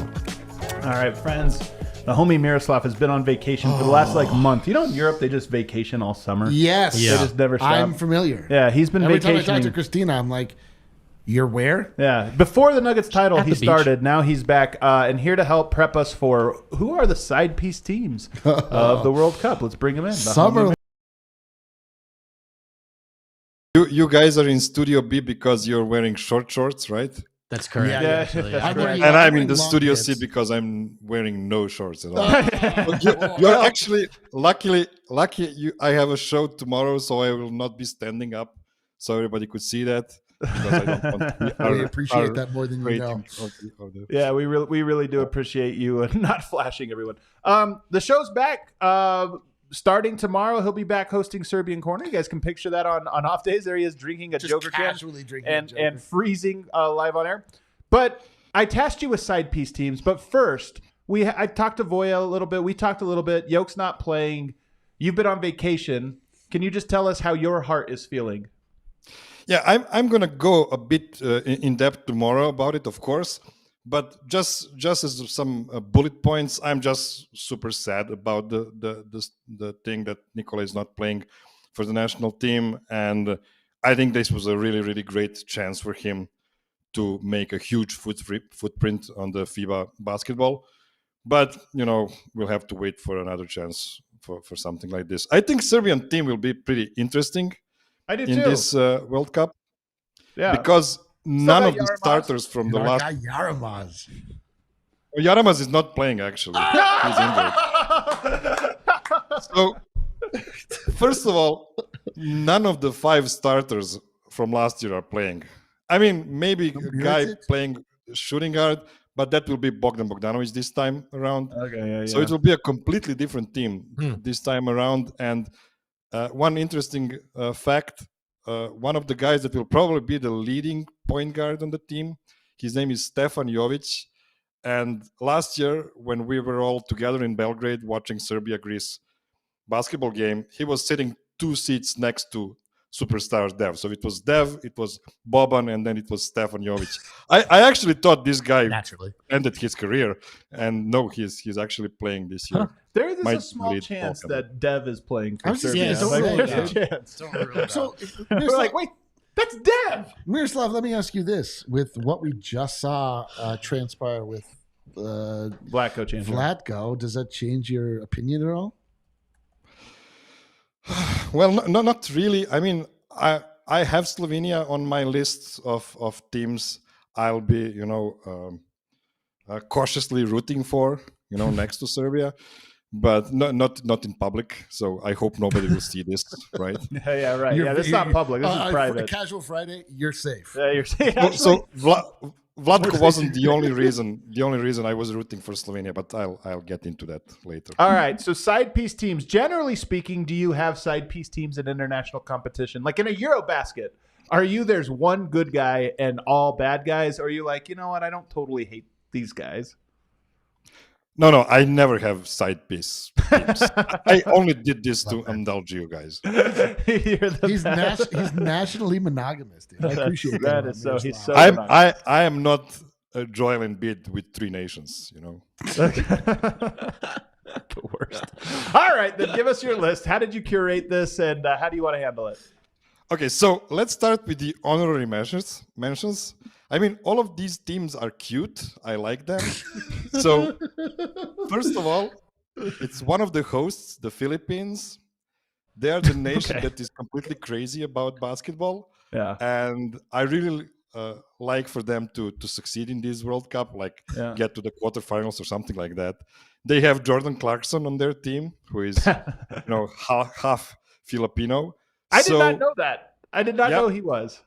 All right, friends. The homie Miroslav has been on vacation for the last month. You know, in Europe, they just vacation all summer. Yes. They just never stop. I'm familiar. Yeah, he's been Every vacationing. time I talk to Christina, I'm like, you're where? Yeah, before the Nuggets title, At he the beach. started. Now he's back and here to help prep us for who are the side piece teams of the World Cup. Let's bring him in. The Summer. homie- You guys are in Studio B because you're wearing shorts, right? That's correct. Yeah, actually. that's I'm correct. wearing- And I'm in wearing the long Studio pants. C because I'm wearing no shorts at all. You're actually lucky. I have a show tomorrow, so I will not be standing up, so everybody could see that. Because I don't want to be We appreciate that more than you know. Yeah, we really do appreciate you not flashing everyone. The show's back. Starting tomorrow, he'll be back hosting Serbian Corner. You guys can picture that on off days. There he is drinking a Just Joker can casually drinking a Joker. and freezing live on air. But I tasked you with side piece teams. But first, I talked to Voya a little bit. We talked a little bit. Yoke's not playing. You've been on vacation. Can you just tell us how your heart is feeling? Yeah, I'm gonna go a bit in depth tomorrow about it, of course. But just as some bullet points, I'm just super sad about the thing that Nikola is not playing for the national team, and I think this was a really great chance for him to make a huge footprint on the FIBA basketball. But we'll have to wait for another chance for something like this. I think Serbian team will be pretty interesting. I do in too. this World Cup, Yeah, because none of the Yaramaz. starters from the Our last guy Yaramaz. Yaramaz is not playing, actually. He's injured. So, first of all, none of the 5 starters from last year are playing. I mean, maybe a guy playing shooting guard, but that will be Bogdan Bogdanovic this time around. Okay, yeah. So it will be a completely different team this time around. And one interesting fact, one of the guys that will probably be the leading point guard on the team, his name is Stefan Jovic. And last year, when we were all together in Belgrade watching Serbia-Greece basketball game, he was sitting 2 seats next to superstar Dev. So it was Dev, it was Boban, and then it was Stefan Jovic. I actually thought this guy Naturally ended his career, and no, he's actually playing this year. There is Might a small lead chance Balkan. that Dev is playing I for was just Serbia. gonna say, Like, don't there's rule a it chance. Don't rule it So out. We're like, wait, That's Dev. Miroslav, let me ask you this: with what we just saw transpire with Vlatko changed. Vlatko, does that change your opinion at all? Well, no, not really. I mean, I have Slovenia on my list of teams I'll be, cautiously rooting for, next to Serbia, but not in public. So I hope nobody will see this, right? Yeah, right. This is not public. This is private. A casual Friday, you're safe. Yeah, you're safe. So Vlatko wasn't the only reason. The only reason I was rooting for Slovenia, but I'll get into that later. All right. So side piece teams. Generally speaking, do you have side piece teams in international competition? Like in a Eurobasket, there's one good guy and all bad guys? Or are you like, you know what? I don't totally hate these guys. No, I never have side piece teams. I only did this to indulge you guys. He's nationally monogamous, dude. I appreciate that. That is so. He's so. I am not a Joel Embiid with 3 nations. The worst. All right, then give us your list. How did you curate this, and how do you want to handle it? Okay, so let's start with the honorary mentions. I mean, all of these teams are cute. I like them. So, first of all, it's one of the hosts, the Philippines. They are the nation that is completely crazy about basketball. Yeah. And I really like for them to succeed in this World Cup, get to the quarterfinals or something like that. They have Jordan Clarkson on their team, who is, half Filipino. I did not know that. I did not know he was.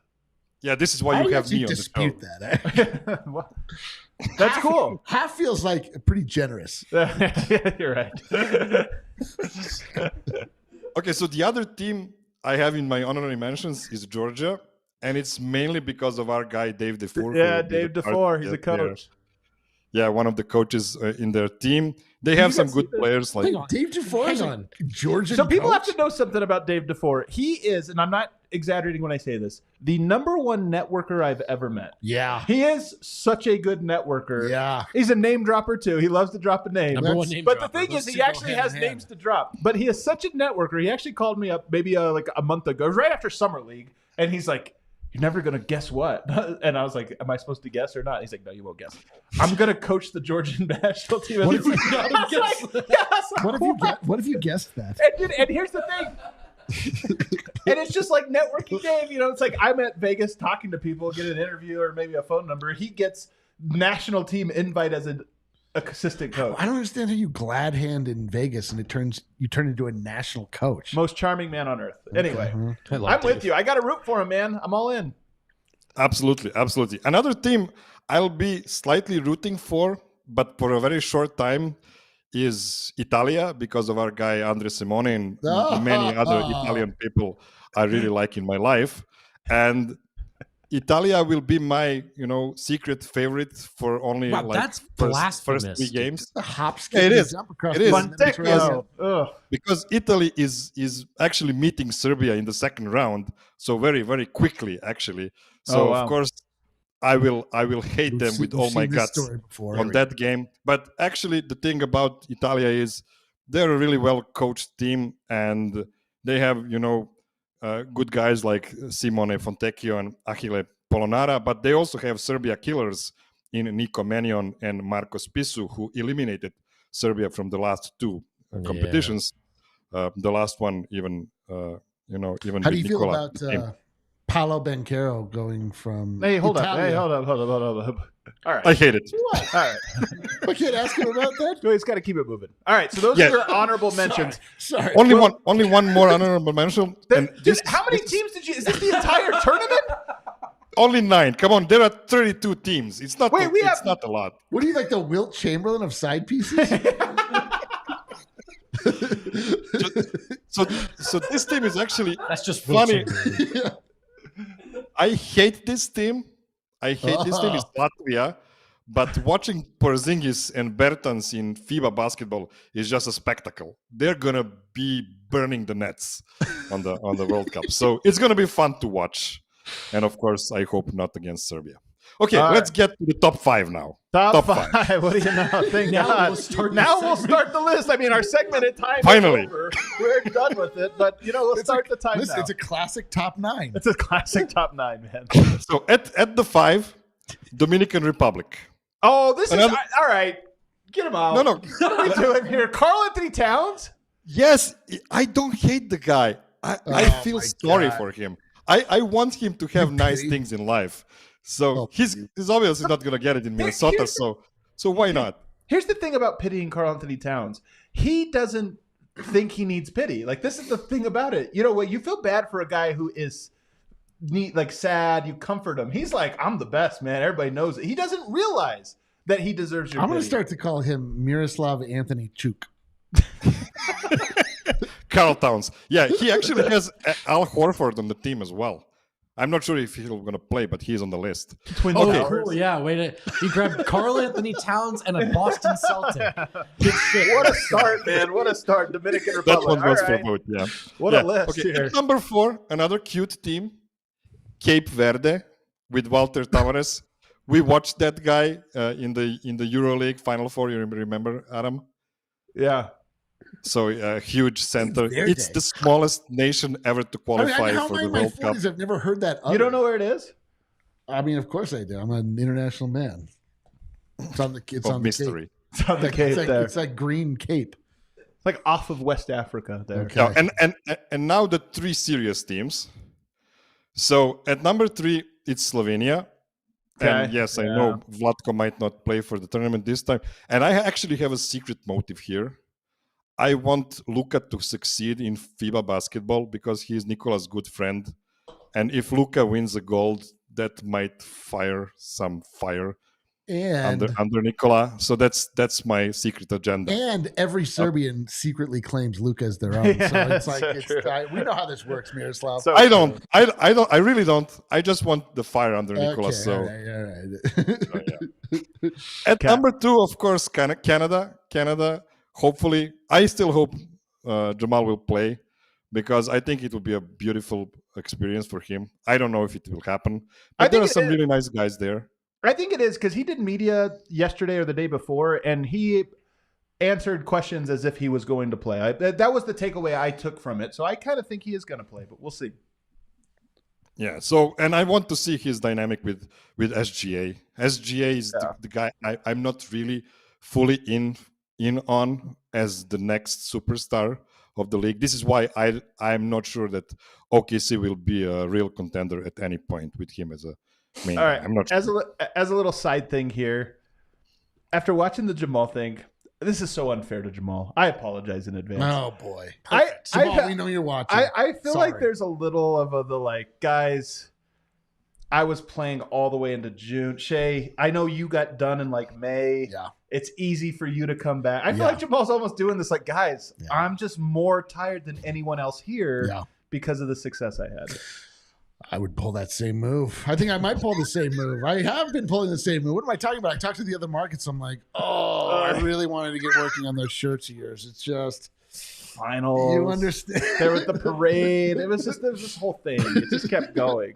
Yeah, this is why you have me on the show. That. Well, that's cool. Half feels like pretty generous. You're right. Okay, so the other team I have in my honorary mentions is Georgia, and it's mainly because of our guy Dave DeFore. Yeah, Dave DeFore. He's a coach. Yeah, one of the coaches in their team. They have some good players. Hang on. Dave DeFore is on Georgia. So people have to know something about Dave DeFore. He is, and I'm not exaggerating when I say this, the number one networker I've ever met. Yeah. He is such a good networker. Yeah. He's a name dropper too. He loves to drop a name. Number one name but dropper. the thing Those is, two he go actually hand has in names hand. to drop. But he is such a networker. He actually called me up maybe like a month ago. It was right after Summer League. And he's like, "You're never going to guess what?" And I was like, "Am I supposed to guess or not?" He's like, "No, you won't guess. I'm going to coach the Georgian national team." What if you What what if you guessed that? And here's the thing. And it's just like networking game, it's like I'm at Vegas talking to people, get an interview or maybe a phone number. He gets national team invite as an assistant coach. I don't understand how you glad hand in Vegas and you turn into a national coach. Most charming man on earth. Anyway, I I'm with you. I got to root for him, man. I'm all in. Absolutely. Another team I'll be slightly rooting for, but for a very short time, is Italia, because of our guy Andre Simone and many other Italian people I really like in my life. And Italia will be my, secret favorite for only that's first 3 blasphemous. games. The hop, Yeah, it is. jump across It is. Because Italy is actually meeting Serbia in the second round, so very, very quickly actually. So of course I will hate them with all my guts on that game. But actually the thing about Italia is they're a really well coached team, and they have good guys like Simone Fontecchio and Achille Polonara, but they also have Serbia killers in Niko Menion and Marko Spisu, who eliminated Serbia from the last 2 competitions. The last one even How do you feel about Paolo Banchero going from hold Italia? up. All right. I hate it. All right. I can't ask him about that. No, he's got to keep it moving. All right. So those are your honorable mentions. Sorry. Only one more honorable mention. How many teams did you? Is this the entire tournament? Only 9. Come on, there are 32 teams. It's not. It's not a lot. What are you, like the Wilt Chamberlain of side pieces? So this team is actually That's just funny. funny. I hate this team. It's Latvia. But watching Porzingis and Bertans in FIBA basketball is just a spectacle. They're gonna be burning the nets on the World Cup. So it's gonna be fun to watch. And of course, I hope not against Serbia. Okay, All let's get to the top 5 now. Top five. What do you know? Thank Now God. we'll start the now we'll segment. start the list. I mean, our segmented time Finally. is over. We're done with it. But, we'll start the time Listen, now. it's a classic top 9. It's a classic top 9, man. So at the 5, Dominican Republic. Oh, this Another- is... All right. Get him out. No. What are we doing here? Carl Anthony Towns? Yes, I don't hate the guy. I feel my sorry God. for him. I want him to have nice pity. things in life. So Oh, he's obviously not gonna get it in Minnesota. So why not? Here's the thing about pitying Carl Anthony Towns. He doesn't think he needs pity. Like, this is the thing about it. You know what? You feel bad for a guy who is sad. You comfort him. He's like, I'm the best, man. Everybody knows it. He doesn't realize that he deserves your I'm going to pity. start to call him Miroslav Anthony Chuk. Carl Towns. Yeah, he actually has Al Horford on the team as well. I'm not sure if he's going to play, but he's on the list. Twin Oh, Towers. cool. Yeah, he grabbed Carl Anthony Towns and a Boston Celtic. Good shit. What a start, man. What a start. Dominican That Republic. one goes All for right. both. Yeah. What a list Okay. here. At number 4, another cute team, Cape Verde with Walter Tavares. We watched that guy in the EuroLeague Final Four. You remember, Adam? Yeah. So a huge center. Verde. It's the smallest nation ever to qualify how for am I the in my World Cup. 40s? I've never heard that. You don't know where it is? I mean, of course I do. I'm an international man. It's on the. It's Of on mystery. It's on the The Cape Cape. there. It's like Green Cape. It's like off of West Africa there. Okay. Yeah, and now the 3 serious teams. So at number 3, it's Slovenia. Okay. And yes, I know Vlatko might not play for the tournament this time. And I actually have a secret motive here. I want Luka to succeed in FIBA basketball because he's Nikola's good friend. And if Luka wins a gold, that might fire some fire And under Nikola. So that's my secret agenda. every Serbian secretly claims Luka as their own. Yeah, So it's like so true. we know how this works, Miroslav. So- I don't. I really don't. I just want the fire under Nikola. Okay, So all right. at number 2, of course, Canada. Hopefully, I still hope Jamal will play because I think it will be a beautiful experience for him. I don't know if it will happen, I but there think are some really nice guys there. I think it is because he did media yesterday or the day before, and he answered questions as if he was going to play. That was the takeaway I took from it. So I kind of think he is going to play, but we'll see. Yeah. So, and I want to see his dynamic with SGA. SGA is the guy I'm not really fully in on as the next superstar of the league. This is why I'm not sure that OKC will be a real contender at any point with him as a main All guy. right. I'm not sure. As a little side thing here, after watching the Jamal thing, this is so unfair to Jamal. I apologize in advance. Oh boy, I we know you're watching. I feel like Sorry. there's a little of the like, guys, I was playing all the way into June. Shay, I know you got done in like May. Yeah. It's easy for you to come back. I feel Yeah. like Jamal's almost doing this like, guys, Yeah. I'm just more tired than anyone else here Yeah. because of the success I had. I would pull that same move. I think I might pull the same move. I have been pulling the same move. What am I talking about? I talked to the other markets. I'm like, I really wanted to get working on those shirts of yours. It's just Finals. you understand. There was the parade. There was this whole thing. It just kept going.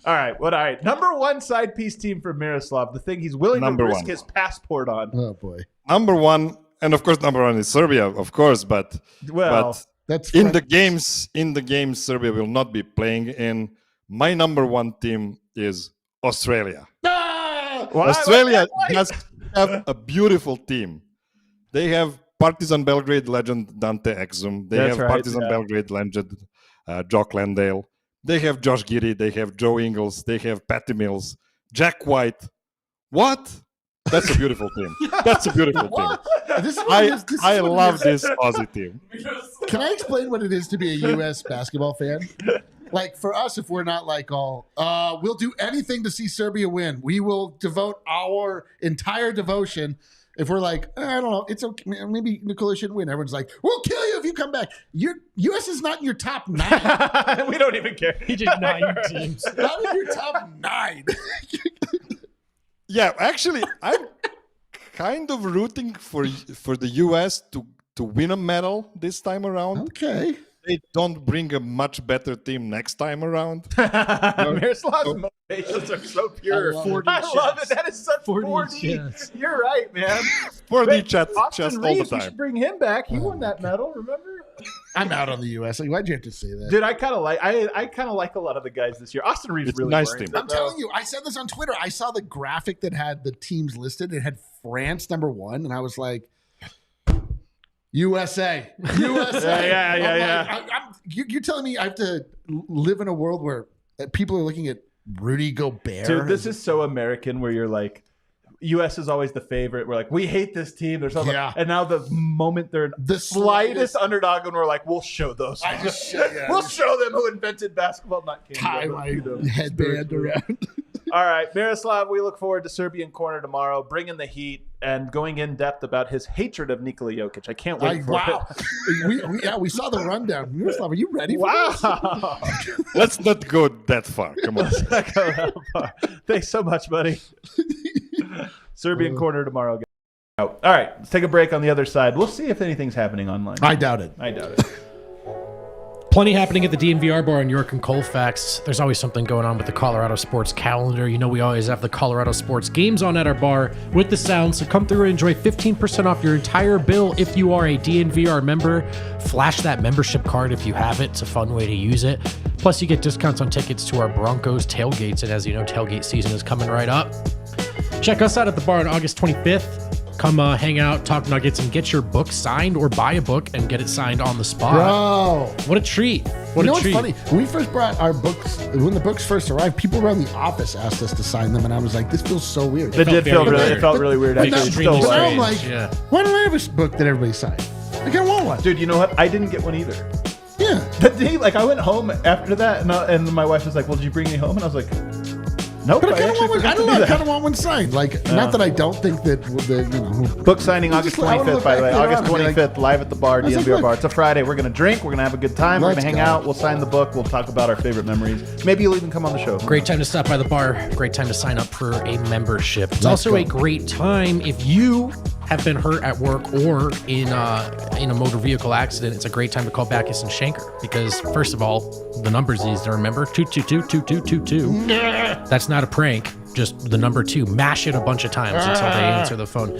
All right. Number 1 side piece team for Miroslav. The thing he's willing Number to risk 1. his passport on. Oh boy, Number 1, and of course, number 1 is Serbia, of course, but Well, that's in French. the games, Serbia will not be playing in. My number 1 team is Australia. Ah! why- Australia why- does have a beautiful team. They have Partizan Belgrade legend Dante Exum. They That's have right, Partizan yeah. Belgrade legend Jock Landale. They have Josh Giddey. They have Joe Ingles. They have Patty Mills. Jack White. What? That's a beautiful team. That's a beautiful team. This is what it is. This is I what it love is. this Aussie team. Can I explain what it is to be a U.S. basketball fan? Like for us, if we're not like all, we'll do anything to see Serbia win. We will devote our entire devotion. If we're like, I don't know, it's okay. Maybe Nikola should win. Everyone's like, we'll kill you if you come back. Your U.S. is not in your top 9. we don't even care. He did 9 teams. Not in your top 9. Yeah, actually, I'm kind of rooting for the U.S. to win a medal this time around. Okay. They don't bring a much better team next time around. Miroslav's Facials are so pure. I love it. That is such 4D. chess. You're right, man. 4D chess Austin all the Reeves, we time. should bring him back. He won that medal, remember? I'm out on the U.S. Like, why'd you have to say that? Dude, I kind of like a lot of the guys this year. Austin Reeves It's really nice brings team. it, I'm though. telling you, I said this on Twitter. I saw the graphic that had the teams listed. It had France #1, and I was like, USA. Yeah. You're telling me I have to live in a world where people are looking at Rudy Gobert? Dude, this is so American where you're like, U.S. is always the favorite. We're like, we hate this team. There's something. Yeah. And now the moment they're The slightest underdog, and we're like, we'll show those. We'll show them who invented basketball. Not tie Canada, my but headband around. All right, Miroslav, we look forward to Serbian Corner tomorrow, bringing the heat and going in depth about his hatred of Nikola Jokic. I can't wait for it. we saw the rundown. Miroslav, are you ready for this? Wow. Let's not go that far. Come on. Thanks so much, buddy. Serbian Corner tomorrow. All right, let's take a break on the other side. We'll see if anything's happening online. I doubt it. I doubt it. Plenty happening at the DNVR bar in York and Colfax. There's always something going on with the Colorado sports calendar. You know we always have the Colorado sports games on at our bar with the sound, so come through and enjoy 15% off your entire bill if you are a DNVR member. Flash that membership card if you have it. It's a fun way to use it. Plus, you get discounts on tickets to our Broncos tailgates, and as you know, tailgate season is coming right up. Check us out at the bar on August 25th. Come hang out, talk Nuggets, and get your book signed or buy a book and get it signed on the spot. Bro. What a treat. You know what's funny? When we first brought our books, when the books first arrived, people around the office asked us to sign them, and I was like, this feels so weird. It did feel very really. weird. It felt really weird. But Actually, now- it's still But now like, I'm like, Yeah. why don't I have a book that everybody signed? Like, I want one. dude, you know what? I didn't get one either. Yeah. The day, like, I went home after that, and my wife was like, "Well, did you bring me home?" And I was like, "Nope." But I kind of actually want one. forgot I to don't do know. I that. kind of want one signed. Like, not that I don't think that the Book signing August Just- I wanna 25th, look by the way. back later August on and be like- 25th, live at the bar, was like, DNVR look. bar. It's a Friday. We're going to drink. We're going to have a good time. We're Let's going to hang go. out. We'll sign the book. We'll talk about our favorite memories. Maybe you'll even come on the show. Great time to stop by the bar. Great time to sign up for a membership. It's also go. a great time if you have been hurt at work or in a motor vehicle accident. It's a great time to call Backus and Shanker because, first of all, the number's easy to remember: 222-2222. That's not a prank. Just the number 2. Mash it a bunch of times until they answer the phone.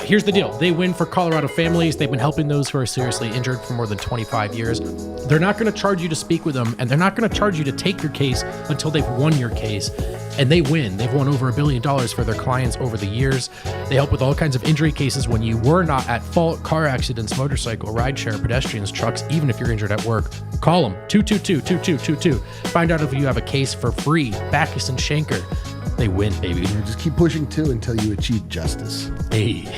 Here's the deal. They win for Colorado families. They've been helping those who are seriously injured for more than 25 years. They're not going to charge you to speak with them, and they're not going to charge you to take your case until they've won your case. And they win. They've won over $1 billion for their clients over the years. They help with all kinds of injury cases when you were not at fault: car accidents, motorcycle, rideshare, pedestrians, trucks, even if you're injured at work. Call them, 222-2222. Find out if you have a case for free. Backus and Shanker. They win, baby. just keep pushing 2 until you achieve justice. Hey,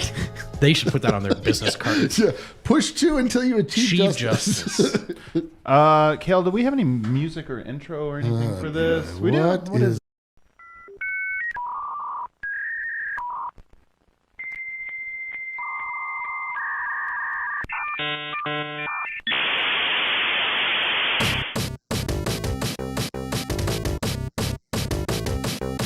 they should put that on their business card. Push 2 until you achieve Achieve justice. justice. Kale, do we have any music or intro or anything for this? We do. What is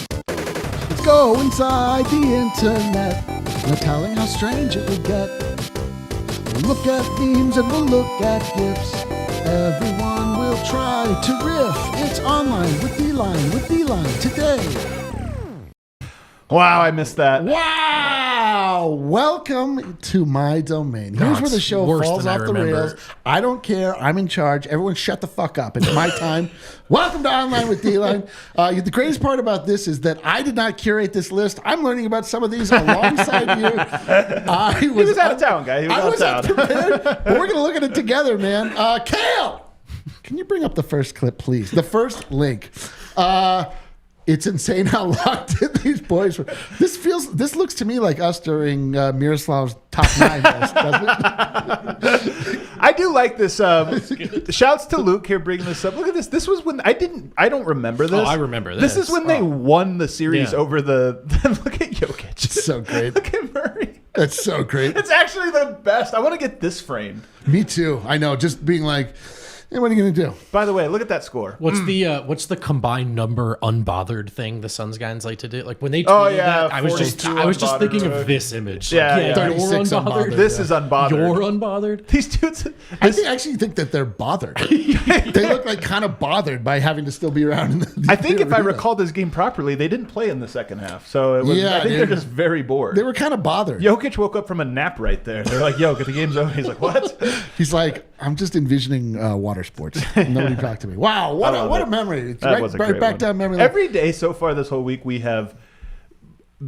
Let's go inside the internet. No telling how strange it will get. We'll look at memes and we'll look at GIFs. Everyone will try to riff. It's online with D-Line today. Wow, I missed that. Wow! Welcome to my domain. Here's where the it's show worse falls than I off the remember. rails. I don't care. I'm in charge. Everyone shut the fuck up. It's my time. Welcome to Online with D-Line. The greatest part about this is that I did not curate this list. I'm learning about some of these alongside you. He was out of town, guy. He was out of town. Unprepared, but we're going to look at it together, man. Kale! Can you bring up the first clip, please? The first link. It's insane how locked in these boys were. This looks to me like us during Miroslav's top 9 list, doesn't it? I do like this. Shouts to Luke here bringing this up. Look at this. This was when I don't remember this. Oh, I remember This this. is when they won the series Yeah. over the. Look at Jokic. It's so great. Look at Murray. That's so great. It's actually the best. I want to get this framed. Me too. I know. Just being like, And what are you going to do? By the way, look at that score. What's the combined number unbothered thing the Suns guys like to do? Like when they tweeted Oh, yeah, that, I was just 42 thinking unbothered. of this image. Yeah, Like, yeah. you're 36 unbothered. unbothered. This is unbothered. You're unbothered. These dudes. Actually think that they're bothered. They look like kind of bothered by having to still be around. In the I think if I arena. recall this game properly, they didn't play in the second half. So it was, Yeah, I think dude. they're just very bored. They were kind of bothered. Jokic woke up from a nap right there. They're like, yo, the game's over. He's like, what? He's like, I'm just envisioning water sports. Nobody talked to me. Wow, what a memory. It's That was a great back one. down memory lane. Every day so far this whole week, we have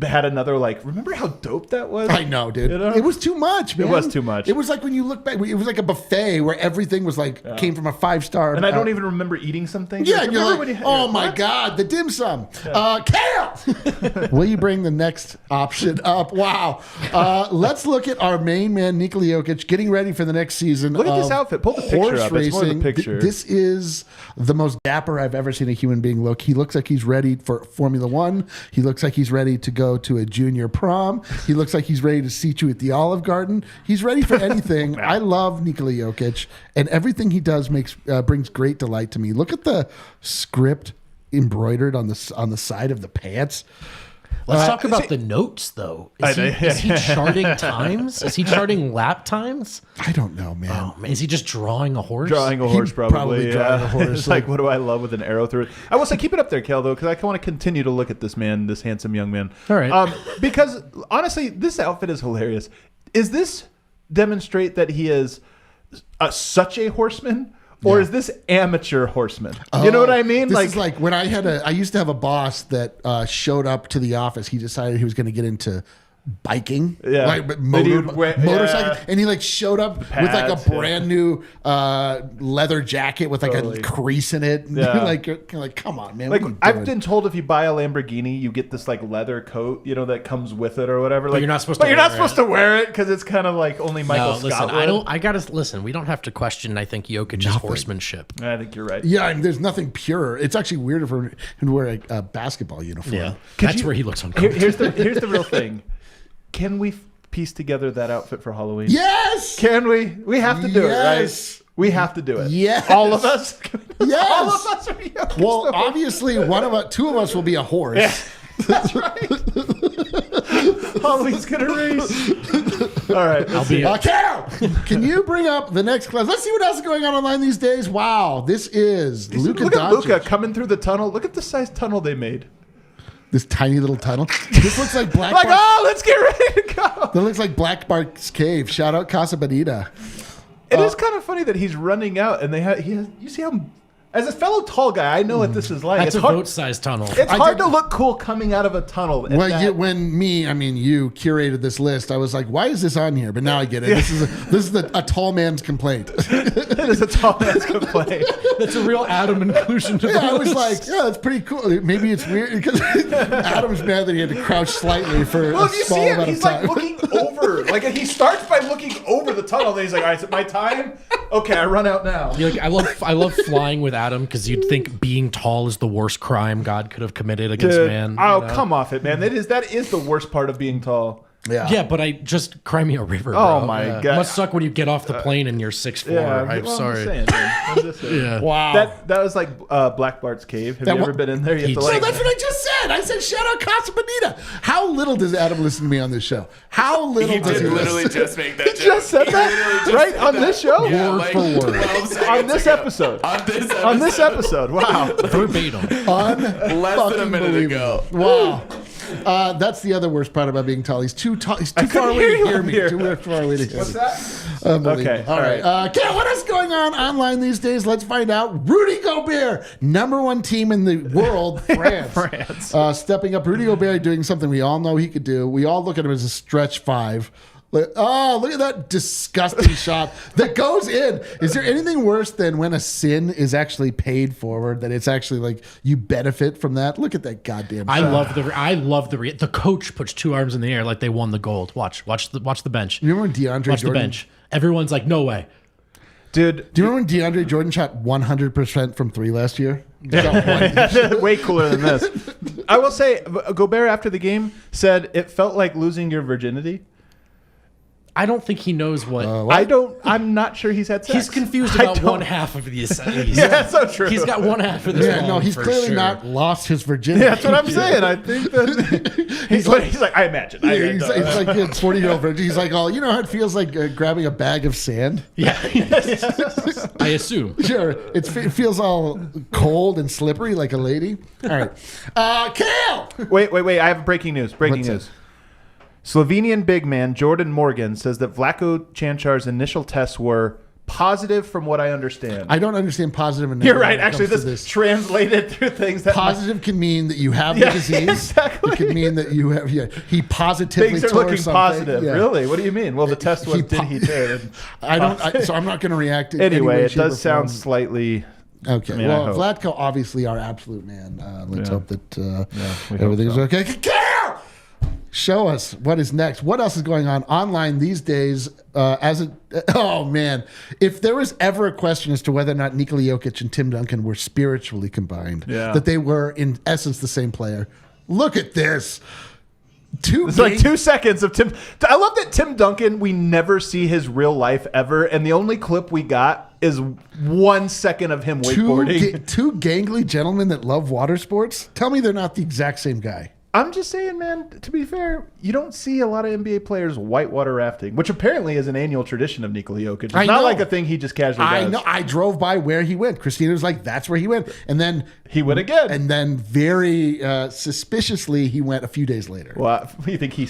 had another, like, remember how dope that was? I know, dude. You know? It was too much, man. was too much. It was like when you look back, it was like a buffet where everything was like, came from a 5-star. And I don't even remember eating something. Yeah, and you're remember like, when you- oh my what? God, the dim sum. Kale! Will you bring the next option up? Wow. Let's look at our main man, Nikola Jokic, getting ready for the next season. Look at this of outfit. Pull the picture horse up. It's more the racing. picture. This is the most dapper I've ever seen a human being look. He looks like he's ready for Formula One. He looks like he's ready to go to a junior prom. He looks like he's ready to seat you at the Olive Garden. He's ready for anything. I love Nikola Jokic, and everything he does brings great delight to me. Look at the script embroidered on the side of the pants. Let's talk about the notes, though. Is he charting times? Is he charting lap times? I don't know, man. Oh, man. Is he just drawing a horse? Drawing a horse, probably. drawing Yeah. a horse. It's like, what do I love with an arrow through it? I will say, keep it up there, Kel, though, because I want to continue to look at this man, this handsome young man. All right. Because, honestly, this outfit is hilarious. Is this demonstrate that he is such a horseman? Or is this amateur horseman? You know what I mean? This is like when I used to have a boss that showed up to the office. He decided he was going to get into biking, Yeah. like That motorcycle, yeah. and he like showed up with like Pads, a brand new leather jacket with like Totally. a crease in it. Yeah. You're like, come on, man. Like, what are you I've doing? been told if you buy a Lamborghini, you get this like leather coat, that comes with it or whatever. Like, you're not supposed but to you're wear not supposed it. to wear it because it's kind of like only Michael No, Scott. listen, would. I gotta listen. We don't have to question, I think, Jokic's horsemanship. I think you're right. Yeah, and there's nothing pure. It's actually weirder for him to wear a basketball uniform. Yeah. Could That's you- where he looks uncomfortable. Here's the real thing. Can we piece together that outfit for Halloween? Yes. Can we? We have to do it, Yes. right? We have to do it. Yes. All of us. Yes. All of us are Jokic. Well, obviously, two of us will be a horse. That's right. Halloween's gonna race. All right. Let's see. Cal, can you bring up the next class? Let's see what else is going on online these days. Wow, this is Luka Look at Luka Doncic. coming through the tunnel. Look at the size tunnel they made. This tiny little tunnel. This looks like Black Like, Bart's, oh, let's get ready to go. that looks like Black Bart's cave. Shout out Casa Bonita. It is kind of funny that he's running out, and you see how, as a fellow tall guy, I know what this is like. That's it's a hard, vote-sized tunnel. It's hard to look cool coming out of a tunnel. and When that- you curated this list, I was like, why is this on here? But now I get it. This is a tall man's complaint. it is a tall man's complaint. That's a real Adam inclusion to the Yeah, I was list. like, yeah, that's pretty cool. Maybe it's weird because Adam's mad that he had to crouch slightly for Well, a if you small see him, amount of he's time. like looking over. Like he starts by looking over the tunnel. Then he's like, "All right, is it my time? Okay, I run out now." You're like, I love flying with Adam because you'd think being tall is the worst crime God could have committed against Dude, man. oh, you know? come off it, man. That is the worst part of being tall. Yeah, but I just cry me a river. Oh, bro. my Yeah. God. Must suck when you get off the plane and you're 6'4". I'm well, sorry. I'm just saying, man. I'm just saying. Yeah. Wow. That was like Black Bart's cave. Have That you ever wa- been in there? You have to So like. that's what I just said. I said, shout out Casa Bonita. How little does Adam listen to me on this show? How little He does did he literally listen? just make that He joke. just said He that? literally just Right? said On that. this show? Yeah, Word like for word. 12 On seconds this ago. episode. On this episode. On this episode. Wow. Verbatim. Less than a minute ago. Wow. That's the other worst part about being tall. He's too tall. He's too far away to hear me. Too far away to hear What's me. that? Unbelievable. Okay, All right. Kat, what is going on online these days? Let's find out. Rudy Gobert, #1 team in the world, France. France. Stepping up. Rudy Gobert doing something we all know he could do. We all look at him as a stretch 5. Oh, look at that disgusting shot that goes in. Is there anything worse than when a sin is actually paid forward, that it's actually like you benefit from that? Look at that goddamn shot. I love the coach puts 2 arms in the air like they won the gold. Watch the bench. You remember when DeAndre Watch the Jordan... bench. Everyone's like, no way. Dude, Do you remember when DeAndre Jordan shot 100% from 3 last year? Shot one. way cooler than this. I will say, Gobert after the game said it felt like losing your virginity. I don't think he knows what. I'm not sure he's had sex. He's confused about one half of these. Yeah, that's so true. He's got one half of this. Yeah, no, he's clearly not lost his virginity. Yeah, that's what I'm saying. I think that he's like, I imagine. He's like a 40-year-old virgin. He's like, oh, you know how it feels like grabbing a bag of sand? Yeah. I assume. Sure. It feels all cold and slippery like a lady. All right. Kale! Wait. I have breaking news. Breaking news. Slovenian big man Jordan Morgan says that Vlatko Čančar's initial tests were positive from what I understand. I don't understand positive and negative. You're right. Actually, this translated through things that positive can mean that you have the disease. Exactly. It can mean that you have. Yeah, he positively things are tore looking something. positive. Yeah. Really? What do you mean? Well, the test was did he tear? So I'm not going to react. In Anyway, any way, it does shape, or form. sound slightly. Okay. I mean, well, Vlatko, obviously our absolute man. Let's hope that everything's so. okay. Kale! Show us what is next. What else is going on online these days? Oh man, if there was ever a question as to whether or not Nikola Jokic and Tim Duncan were spiritually combined, that they were in essence the same player. Look at this. It's like 2 seconds of Tim. I love that Tim Duncan, we never see his real life ever, and the only clip we got is 1 second of him wakeboarding. Two gangly gentlemen that love water sports. Tell me they're not the exact same guy. I'm just saying, man, to be fair, you don't see a lot of NBA players whitewater rafting, which apparently is an annual tradition of Nikola Jokic. It's not like a thing he just casually does. I know. I drove by where he went. Christina was like, that's where he went. And then he went again. And then very suspiciously, he went a few days later. Well, you think he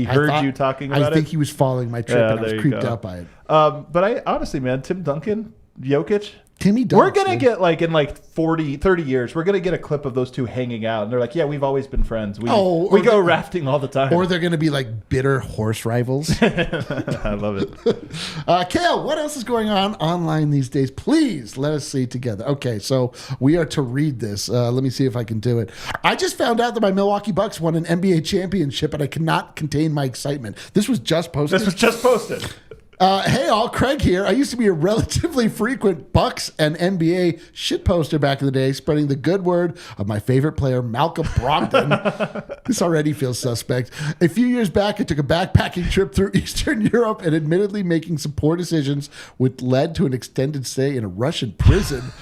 heard you talking about it? I think he was following my trip and I was creeped out by it. But I honestly, man, Tim Duncan, Jokic, Timmy Duncan. We're going to get in 30 years, we're going to get a clip of those two hanging out. And they're like, yeah, we've always been friends. We go rafting all the time. Or they're going to be like bitter horse rivals. I love it. Kale, what else is going on online these days? Please let us see together. Okay, so we are to read this. Let me see if I can do it. I just found out that my Milwaukee Bucks won an NBA championship and I cannot contain my excitement. This was just posted. Hey all, Craig here. I used to be a relatively frequent Bucks and NBA shitposter back in the day, spreading the good word of my favorite player, Malcolm Brogdon. This already feels suspect. A few years back, I took a backpacking trip through Eastern Europe and admittedly making some poor decisions, which led to an extended stay in a Russian prison.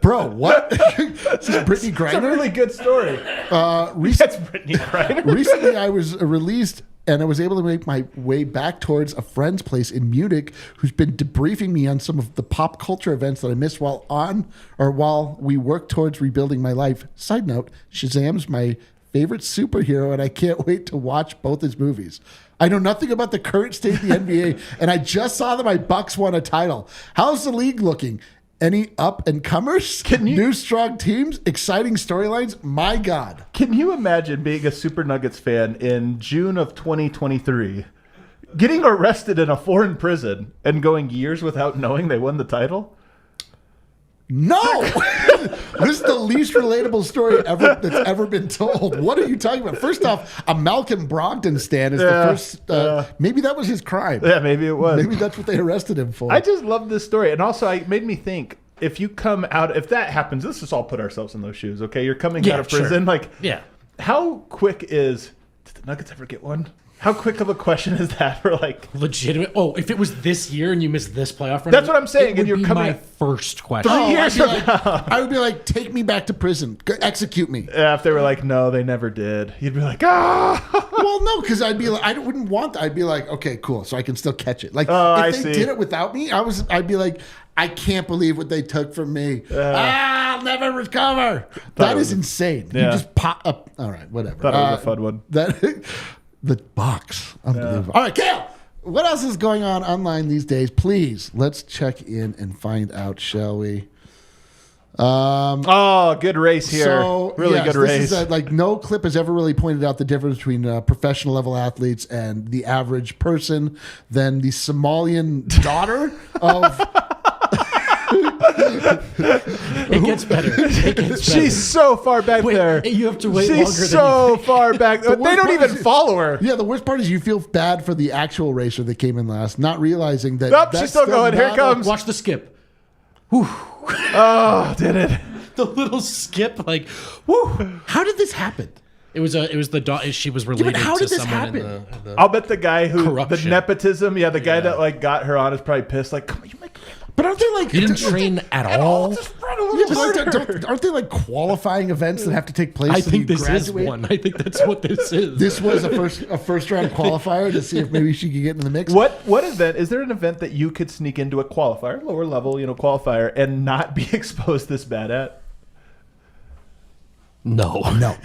Bro, what? This is Brittany Griner? It's a really good story. That's Brittany Griner. Recently, I was released and I was able to make my way back towards a friend's place in Munich who's been debriefing me on some of the pop culture events that I missed while we work towards rebuilding my life. Side note, Shazam's my favorite superhero and I can't wait to watch both his movies. I know nothing about the current state of the NBA and I just saw that my Bucks won a title. How's the league looking? Any up-and-comers? New strong teams? Exciting storylines? My God. Can you imagine being a Super Nuggets fan in June of 2023, getting arrested in a foreign prison, and going years without knowing they won the title? No! This is the least relatable story that's ever been told. What are you talking about? First off, a Malcolm Brogdon stan is the first. Maybe that was his crime. Yeah, maybe it was. Maybe that's what they arrested him for. I just love this story. And also, it made me think, if that happens, let's just all put ourselves in those shoes, okay? You're coming out of prison. Sure. How quick did the Nuggets ever get one? How quick of a question is that for legitimate? Oh, if it was this year and you missed this playoff run, that's what I'm saying. It would be my first question. 3 years from now, I would be like, take me back to prison, execute me. Yeah, if they were like, no, they never did, you'd be like, ah. Well, no, because I'd be like, I wouldn't want that. I'd be like, okay, cool, so I can still catch it. Like, if they did it without me, I'd be like, I can't believe what they took from me. I'll never recover. That is insane. Yeah. You just pop up. All right, whatever. Thought it was a fun one. The Bucks. Unbelievable. All right, Kale, what else is going on online these days? Please, let's check in and find out, shall we? Good race here. So, really good race. This is no clip has ever really pointed out the difference between professional level athletes and the average person than the Somalian daughter of... It gets better. She's so far back there. You have to wait longer than you She's so far back. They don't even follow her. Yeah, the worst part is you feel bad for the actual racer that came in last, not realizing that. Nope, she's still going. Here it comes. Watch the skip. Oh, did it? The little skip, woo. How did this happen? It was the daughter. She was related how to did this someone happen? in the I'll bet the guy who Corruption. the nepotism, the guy that like got her on is probably pissed. Like, come on, you make But aren't they like He didn't train at all. just run a little Yeah, but harder. aren't they like qualifying events that have to take place? I so think you this graduate? is one. I think that's what this is. This was a first round qualifier to see if maybe she could get in the mix. What event is there? An event that you could sneak into a qualifier, lower level, qualifier, and not be exposed this bad at? No. No,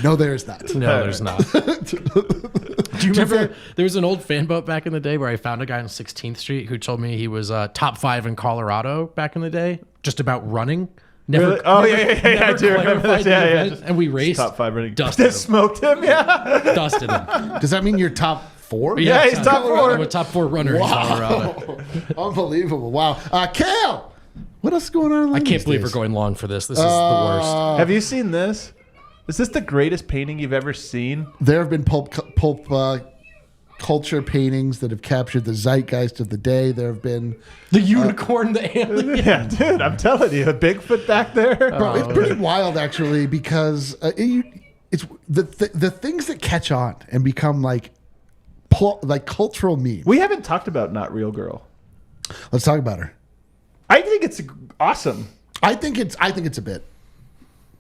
no, there is not. No, there's not. Do you remember there was an old fan boat back in the day where I found a guy on 16th Street who told me he was top 5 in Colorado back in the day, just about running. Never, Really? Oh, yeah, I never do remember clarified this. the Yeah, event, just and we raced. top 5 running. Dusted Just him. smoked him. Yeah. Dusted him. Does that mean you're top 4? Yeah, he's top I'm 4. a top 4 runner in Colorado. Unbelievable! Wow, Kale, what else is going on? I can't believe we're going long for this. This is the worst. Have you seen this? Is this the greatest painting you've ever seen? There have been pulp culture paintings that have captured the zeitgeist of the day. There have been. The unicorn, the alien. Yeah, dude, I'm telling you, a Bigfoot back there. Bro, it's pretty wild actually because it's the things that catch on and become like cultural memes. We haven't talked about Not Real Girl. Let's talk about her. I think it's awesome. I think it's a bit.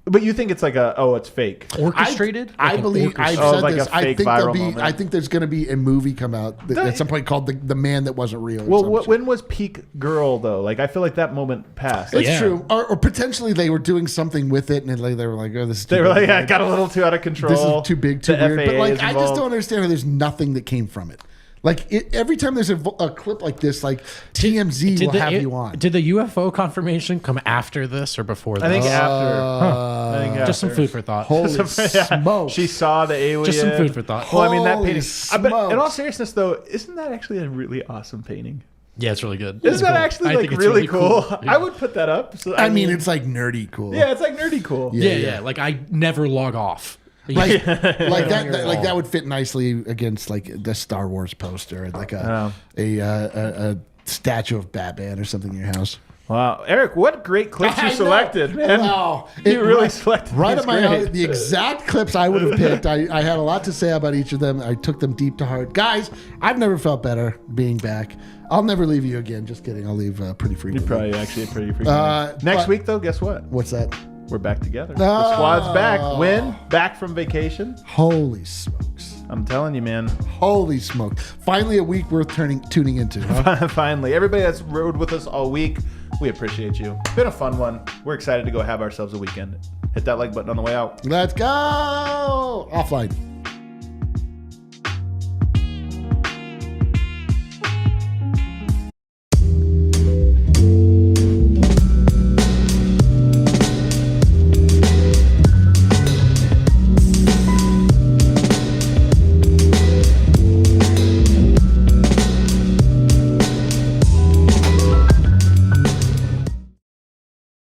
But you think it's like it's fake. Orchestrated? I Like an believe I've orchestra- said like this. a I fake think viral moment. I think there's going to be a movie come out at some point called the Man That Wasn't Real. or Well, some shit. when was peak girl though? Like, I feel like that moment passed. It's Yeah. true, or potentially they were doing something with it, and they were like, "Oh, this is too They were big. like, yeah, it got a little too out of control. This is too big, too The weird." But FAA like, is I just involved. don't understand how there's nothing that came from it. Like every time there's a clip like this, like TMZ will have you on. Did the UFO confirmation come after this or before this? I think after. I think Just some after. food for thought. Holy Yeah. smoke! She saw the alien. Just some food for thought. Well, I mean, that Holy painting. But in all smokes. seriousness, though, isn't that actually a really awesome painting? Yeah, it's really good. Isn't that actually I like think it's really cool? Yeah. I would put that up. So, I mean, it's like nerdy cool. yeah, it's like nerdy cool. Yeah. Like I never log off. like that would fit nicely against like the Star Wars poster and like a statue of Batman or something in your house. Wow, Eric, what great clips I you know. selected, man! Wow. You really selected right these up my great. alley. The exact clips I would have picked. I had a lot to say about each of them. I took them deep to heart. Guys, I've never felt better being back. I'll never leave you again. Just kidding. I'll leave pretty You frequently. probably actually pretty freaking. Next but- week, though, guess what? What's that? We're back together. The squad's back. Win, back from vacation. Holy smokes. I'm telling you, man. Holy smokes. Finally a week worth tuning into. Huh? Finally, everybody that's rode with us all week, we appreciate you. It's been a fun one. We're excited to go have ourselves a weekend. Hit that like button on the way out. Let's go. Offline.